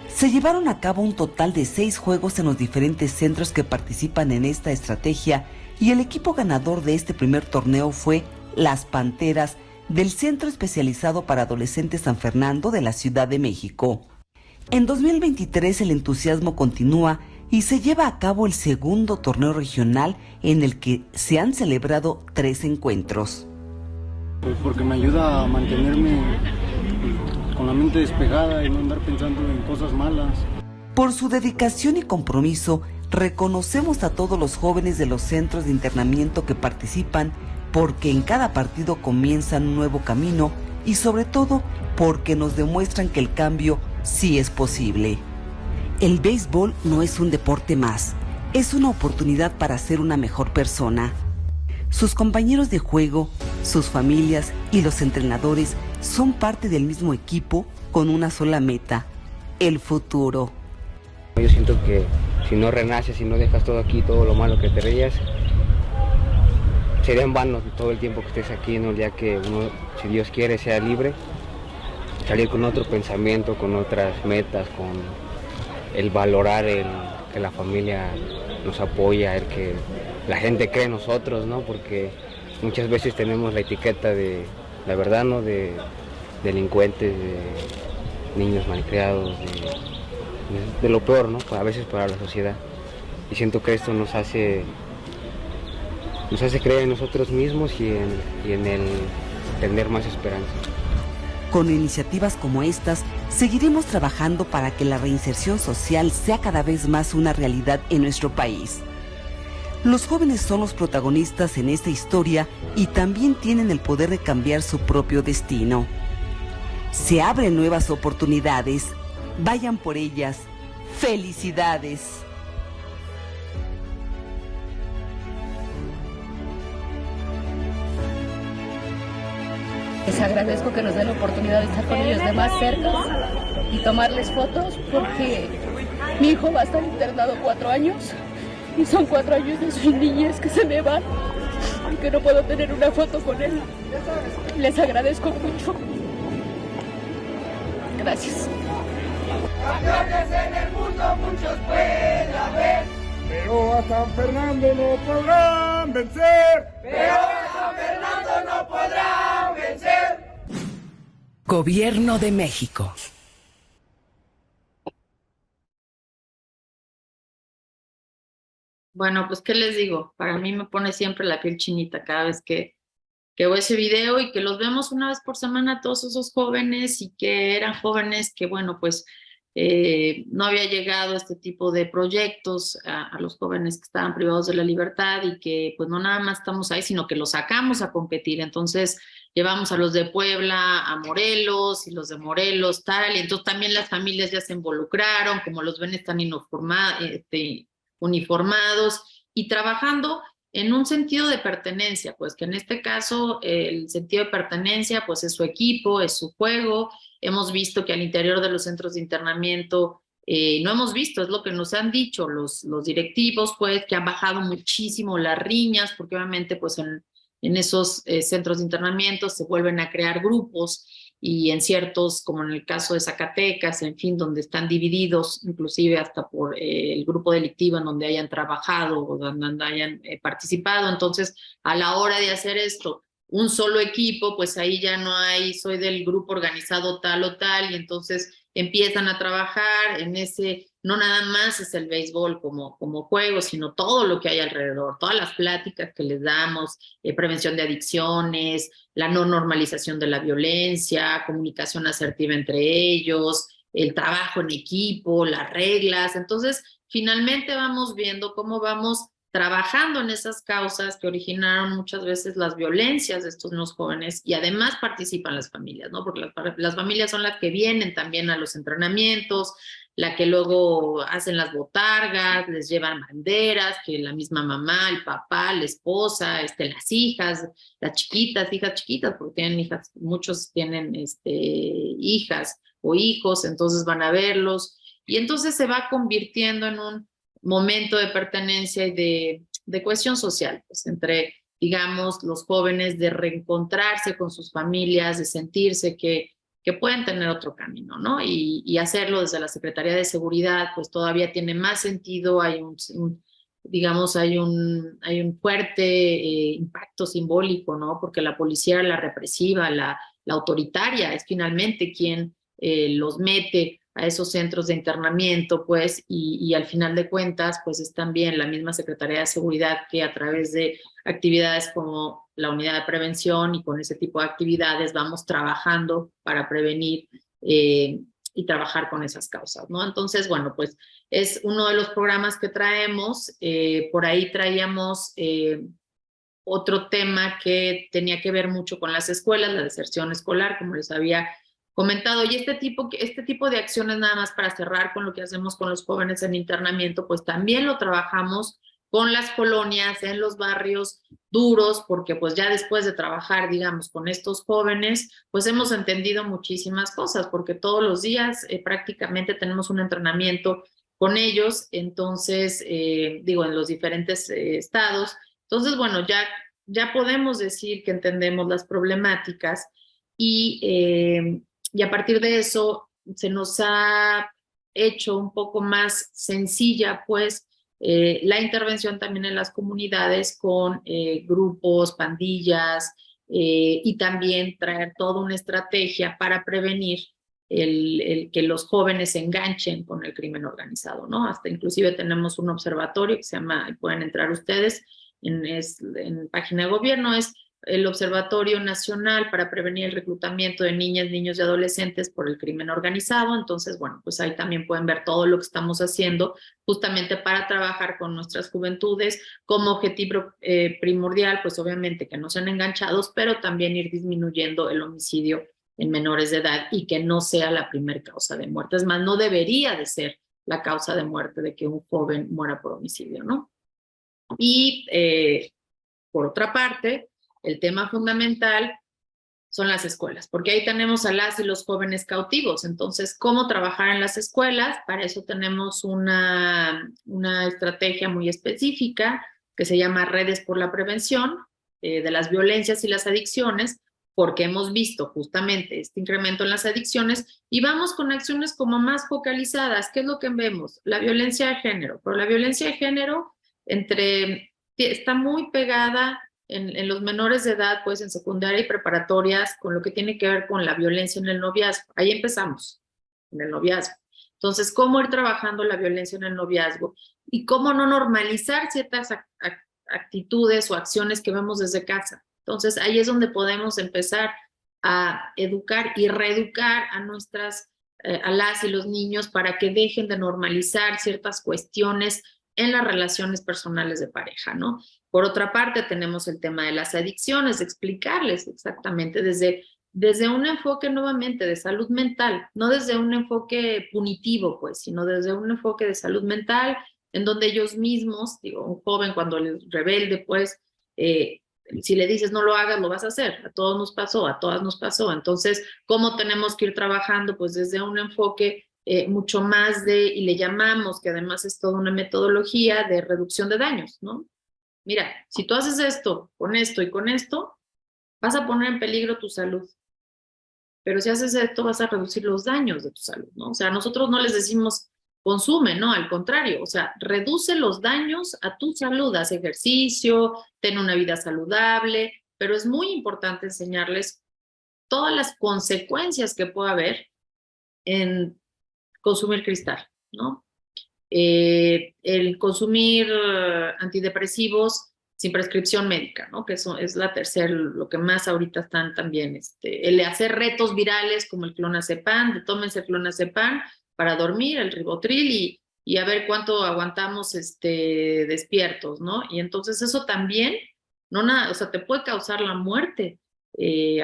Se llevaron a cabo un total de 6 juegos en los diferentes centros que participan en esta estrategia, y el equipo ganador de este primer torneo fue Las Panteras, del Centro Especializado para Adolescentes San Fernando de la Ciudad de México. En 2023 el entusiasmo continúa y se lleva a cabo el segundo torneo regional, en el que se han celebrado 3 encuentros. Pues porque me ayuda a mantenerme con la mente despejada y no andar pensando en cosas malas. Por su dedicación y compromiso, reconocemos a todos los jóvenes de los centros de internamiento que participan, porque en cada partido comienzan un nuevo camino, y sobre todo porque nos demuestran que el cambio sí es posible. El béisbol no es un deporte más, es una oportunidad para ser una mejor persona. Sus compañeros de juego, sus familias y los entrenadores son parte del mismo equipo con una sola meta: el futuro. Yo siento que si no renaces, si no dejas todo aquí, todo lo malo que te reías, sería en vano todo el tiempo que estés aquí, ¿no? Ya que uno, si Dios quiere, sea libre, salir con otro pensamiento, con otras metas, con el valorar que la familia nos apoya, el que la gente cree en nosotros, ¿no? Porque muchas veces tenemos la etiqueta de, la verdad, ¿no? De delincuentes, de niños malcriados, de lo peor, ¿no? A veces para la sociedad. Y siento que esto nos hace creer en nosotros mismos y en el tener más esperanza. Con iniciativas como estas, seguiremos trabajando para que la reinserción social sea cada vez más una realidad en nuestro país. Los jóvenes son los protagonistas en esta historia y también tienen el poder de cambiar su propio destino. Se abren nuevas oportunidades. Vayan por ellas. ¡Felicidades! Les agradezco que nos den la oportunidad de estar con ellos de más cerca y tomarles fotos, porque mi hijo va a estar internado 4 años y son 4 años de sus niñez que se me van y que no puedo tener una foto con él. Les agradezco mucho. Gracias. Campeones en el mundo muchos puede haber, pero a San Fernando no podrán vencer. Pero a San Fernando no podrán vencer. Gobierno de México. Bueno, pues, ¿qué les digo? Para mí me pone siempre la piel chinita cada vez que veo ese video y que los vemos una vez por semana todos esos jóvenes y que eran jóvenes que, bueno, pues no había llegado este tipo de proyectos a los jóvenes que estaban privados de la libertad y que pues no nada más estamos ahí, sino que los sacamos a competir. Entonces llevamos a los de Puebla a Morelos y los de Morelos tal, y entonces también las familias ya se involucraron, como los ven están uniformados y trabajando en un sentido de pertenencia, pues que en este caso el sentido de pertenencia pues es su equipo, es su juego. Hemos visto que al interior de los centros de internamiento, no hemos visto, es lo que nos han dicho los directivos, pues que han bajado muchísimo las riñas, porque obviamente pues en esos centros de internamiento se vuelven a crear grupos y en ciertos, como en el caso de Zacatecas, en fin, donde están divididos, inclusive hasta por el grupo delictivo en donde hayan trabajado o donde hayan participado. Entonces, a la hora de hacer esto, un solo equipo, pues ahí ya no hay, soy del grupo organizado tal o tal, y entonces empiezan a trabajar en ese, no nada más es el béisbol como juego, sino todo lo que hay alrededor, todas las pláticas que les damos, prevención de adicciones, la no normalización de la violencia, comunicación asertiva entre ellos, el trabajo en equipo, las reglas. Entonces, finalmente vamos viendo cómo vamos trabajando en esas causas que originaron muchas veces las violencias de estos nuevos jóvenes, y además participan las familias, ¿no? Porque las familias son las que vienen también a los entrenamientos, la que luego hacen las botargas, les llevan banderas, que la misma mamá, el papá, la esposa, las hijas, las chiquitas, hijas chiquitas, porque tienen hijas, muchos tienen hijas o hijos, entonces van a verlos, y entonces se va convirtiendo en un momento de pertenencia y de cohesión social, pues entre, digamos, los jóvenes, de reencontrarse con sus familias, de sentirse que pueden tener otro camino, ¿no? Y hacerlo desde la Secretaría de Seguridad, pues todavía tiene más sentido, hay digamos, hay un fuerte impacto simbólico, ¿no? Porque la policía, la represiva, la autoritaria, es finalmente quien los mete a esos centros de internamiento, pues, y al final de cuentas, pues es también la misma Secretaría de Seguridad que a través de actividades como la unidad de prevención y con ese tipo de actividades vamos trabajando para prevenir y trabajar con esas causas, ¿no? Entonces, bueno, pues es uno de los programas que traemos. Por ahí traíamos otro tema que tenía que ver mucho con las escuelas, la deserción escolar, como les había comentado, y este tipo de acciones, nada más para cerrar con lo que hacemos con los jóvenes en internamiento, pues también lo trabajamos con las colonias, en los barrios duros, porque pues ya después de trabajar, digamos, con estos jóvenes, pues hemos entendido muchísimas cosas, porque todos los días prácticamente tenemos un entrenamiento con ellos, entonces, digo, en los diferentes estados. Entonces, bueno, ya podemos decir que entendemos las problemáticas y a partir de eso se nos ha hecho un poco más sencilla, pues, la intervención también en las comunidades con grupos, pandillas, y también traer toda una estrategia para prevenir el que los jóvenes se enganchen con el crimen organizado, ¿no? Hasta inclusive tenemos un observatorio que se llama, pueden entrar ustedes, en página de gobierno, es el Observatorio Nacional para Prevenir el Reclutamiento de Niñas, Niños y Adolescentes por el Crimen Organizado. Entonces, bueno, pues ahí también pueden ver todo lo que estamos haciendo justamente para trabajar con nuestras juventudes como objetivo primordial, pues obviamente que no sean enganchados, pero también ir disminuyendo el homicidio en menores de edad y que no sea la primera causa de muerte. Es más, no debería de ser la causa de muerte de que un joven muera por homicidio, ¿no? Y por otra parte, el tema fundamental son las escuelas, porque ahí tenemos a las y los jóvenes cautivos. Entonces, ¿cómo trabajar en las escuelas? Para eso tenemos una estrategia muy específica que se llama Redes por la Prevención de las Violencias y las Adicciones, porque hemos visto justamente este incremento en las adicciones y vamos con acciones como más focalizadas. ¿Qué es lo que vemos? La violencia de género, pero la violencia de género está muy pegada en los menores de edad, pues en secundaria y preparatorias, con lo que tiene que ver con la violencia en el noviazgo. Ahí empezamos, en el noviazgo. Entonces, ¿cómo ir trabajando la violencia en el noviazgo? Y cómo no normalizar ciertas actitudes o acciones que vemos desde casa. Entonces, ahí es donde podemos empezar a educar y reeducar a las y los niños para que dejen de normalizar ciertas cuestiones en las relaciones personales de pareja, ¿no? Por otra parte, tenemos el tema de las adicciones, explicarles exactamente desde un enfoque nuevamente de salud mental, no desde un enfoque punitivo, pues, sino desde un enfoque de salud mental, en donde ellos mismos, digo, un joven cuando es rebelde, pues, si le dices no lo hagas, lo vas a hacer. A todos nos pasó, a todas nos pasó. Entonces, ¿cómo tenemos que ir trabajando? Pues desde un enfoque mucho más y le llamamos, que además es toda una metodología de reducción de daños, ¿no? Mira, si tú haces esto y con esto, vas a poner en peligro tu salud. Pero si haces esto, vas a reducir los daños de tu salud, ¿no? O sea, nosotros no les decimos consume, no, al contrario, o sea, reduce los daños a tu salud, haz ejercicio, ten una vida saludable, pero es muy importante enseñarles todas las consecuencias que puede haber en consumir cristal, ¿no? El consumir antidepresivos sin prescripción médica, ¿no? Que eso es lo que más ahorita están también, el hacer retos virales como el clonazepam, tómense clonazepam para dormir, el ribotril y a ver cuánto aguantamos despiertos, ¿no? Y entonces eso también, o sea, te puede causar la muerte,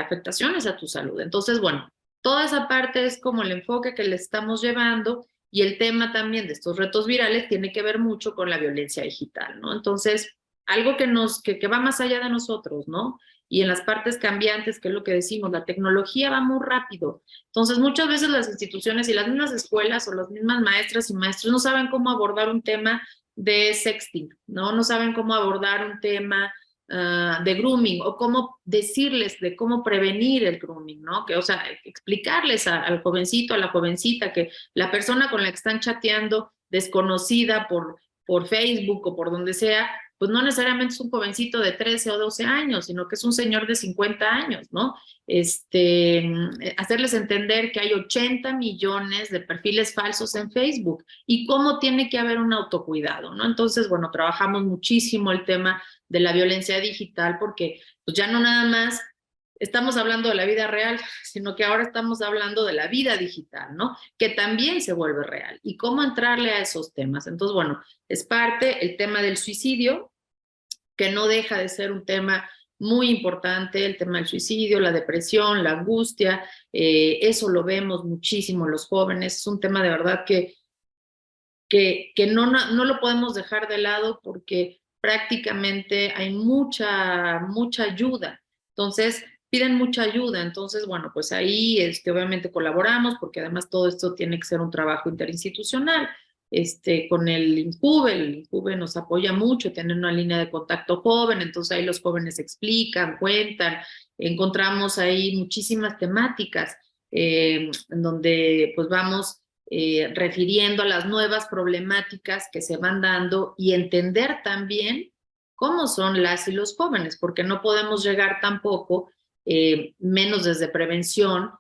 afectaciones a tu salud. Entonces, bueno, toda esa parte es como el enfoque que le estamos llevando y el tema también de estos retos virales tiene que ver mucho con la violencia digital, ¿no? Entonces, algo que va más allá de nosotros, ¿no? Y en las partes cambiantes, que es lo que decimos, la tecnología va muy rápido. Entonces, muchas veces las instituciones y las mismas escuelas o las mismas maestras y maestros no saben cómo abordar un tema de sexting, ¿no? No saben cómo abordar un tema de grooming o cómo decirles de cómo prevenir el grooming, ¿no? Que, o sea, explicarles al jovencito, a la jovencita, que la persona con la que están chateando, desconocida por Facebook o por donde sea, pues no necesariamente es un jovencito de 13 o 12 años, sino que es un señor de 50 años, ¿no? Hacerles entender que hay 80 millones de perfiles falsos en Facebook y cómo tiene que haber un autocuidado, ¿no? Entonces, bueno, trabajamos muchísimo el tema de la violencia digital porque pues ya no nada más estamos hablando de la vida real, sino que ahora estamos hablando de la vida digital, ¿no? Que también se vuelve real. ¿Y cómo entrarle a esos temas? Entonces, bueno, es parte el tema del suicidio, que no deja de ser un tema muy importante, el tema del suicidio, la depresión, la angustia, eso lo vemos muchísimo en los jóvenes, es un tema de verdad que no lo podemos dejar de lado porque prácticamente hay mucha ayuda. Entonces, piden mucha ayuda. Entonces, bueno, pues ahí obviamente colaboramos porque además todo esto tiene que ser un trabajo interinstitucional. Con el INJUVE nos apoya mucho, tienen una línea de contacto joven, entonces ahí los jóvenes explican, cuentan, encontramos ahí muchísimas temáticas en donde pues vamos refiriendo a las nuevas problemáticas que se van dando y entender también cómo son las y los jóvenes, porque no podemos llegar tampoco, menos desde prevención,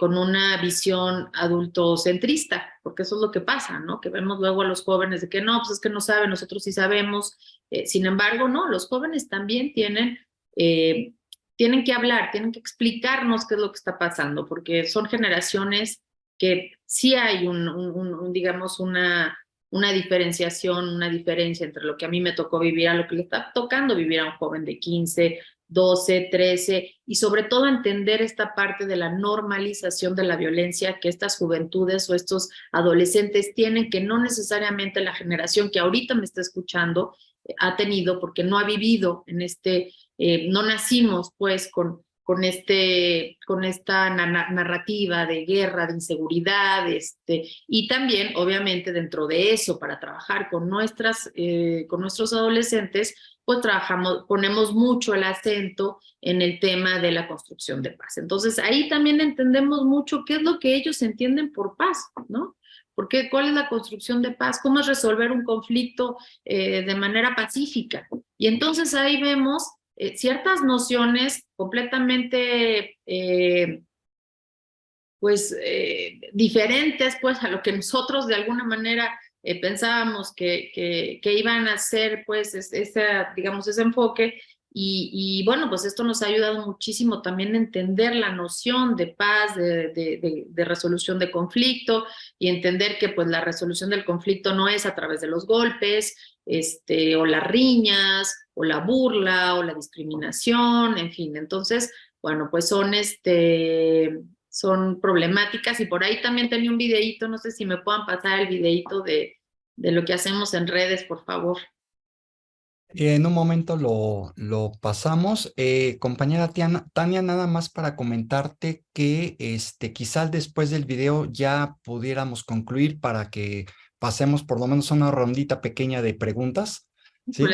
con una visión adultocentrista, porque eso es lo que pasa, ¿no? Que vemos luego a los jóvenes de que no, pues es que no saben, nosotros sí sabemos. Sin embargo, no, los jóvenes también tienen que hablar, tienen que explicarnos qué es lo que está pasando, porque son generaciones que sí hay digamos, una diferenciación, una diferencia entre lo que a mí me tocó vivir a lo que le está tocando vivir a un joven de 15, 12, 13, y sobre todo entender esta parte de la normalización de la violencia que estas juventudes o estos adolescentes tienen, que no necesariamente la generación que ahorita me está escuchando ha tenido, porque no ha vivido en no nacimos pues con esta narrativa de guerra, de inseguridad, y también, obviamente, dentro de eso, para trabajar con nuestros adolescentes, pues ponemos mucho el acento en el tema de la construcción de paz. Entonces, ahí también entendemos mucho qué es lo que ellos entienden por paz, ¿no? Porque ¿cuál es la construcción de paz? ¿Cómo es resolver un conflicto de manera pacífica? Y entonces ahí vemos ciertas nociones completamente diferentes pues a lo que nosotros de alguna manera pensábamos que iban a ser pues digamos ese enfoque, y bueno, pues esto nos ha ayudado muchísimo también a entender la noción de paz, de resolución de conflicto, y entender que pues la resolución del conflicto no es a través de los golpes, o las riñas, o la burla, o la discriminación, en fin. Entonces, bueno, pues son problemáticas, y por ahí también tenía un videíto, no sé si me puedan pasar el videíto de lo que hacemos en redes, por favor. En un momento lo pasamos. Compañera Tania, nada más para comentarte que quizás después del video ya pudiéramos concluir para que pasemos por lo menos una rondita pequeña de preguntas. ¿Sí?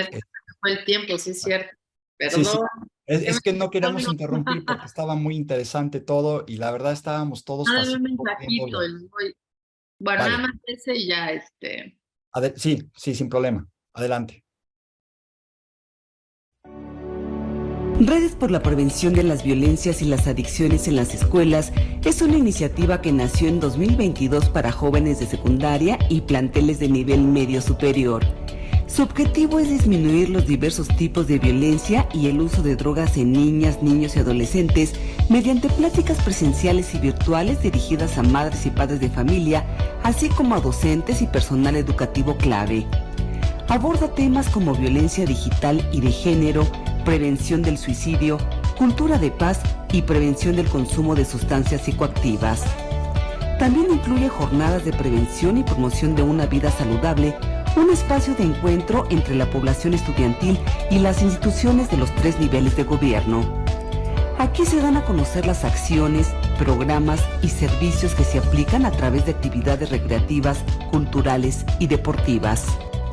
Fue el tiempo, sí es cierto. Perdón. Sí, sí. Es que no queremos interrumpir porque estaba muy interesante todo y la verdad estábamos todos mensajito. Bueno, vale. Nada más ese y ya Sí, sin problema. Adelante. Redes por la Prevención de las Violencias y las Adicciones en las Escuelas es una iniciativa que nació en 2022 para jóvenes de secundaria y planteles de nivel medio superior. Su objetivo es disminuir los diversos tipos de violencia y el uso de drogas en niñas, niños y adolescentes mediante pláticas presenciales y virtuales dirigidas a madres y padres de familia, así como a docentes y personal educativo clave. Aborda temas como violencia digital y de género, prevención del suicidio, cultura de paz y prevención del consumo de sustancias psicoactivas. También incluye jornadas de prevención y promoción de una vida saludable, un espacio de encuentro entre la población estudiantil y las instituciones de los 3 niveles de gobierno. Aquí se dan a conocer las acciones, programas y servicios que se aplican a través de actividades recreativas, culturales y deportivas.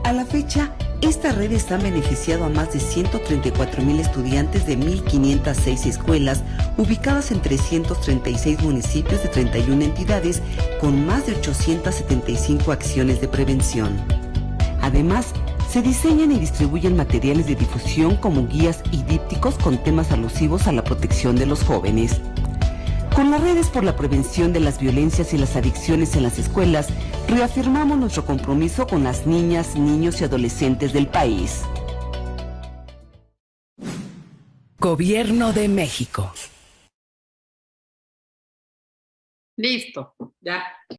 A la fecha, esta red está beneficiando a más de 134,000 estudiantes de 1,506 escuelas ubicadas en 336 municipios de 31 entidades con más de 875 acciones de prevención. Además, se diseñan y distribuyen materiales de difusión como guías y dípticos con temas alusivos a la protección de los jóvenes. Con las Redes por la Prevención de las Violencias y las Adicciones en las Escuelas, reafirmamos nuestro compromiso con las niñas, niños y adolescentes del país. Gobierno de México. Listo, ya.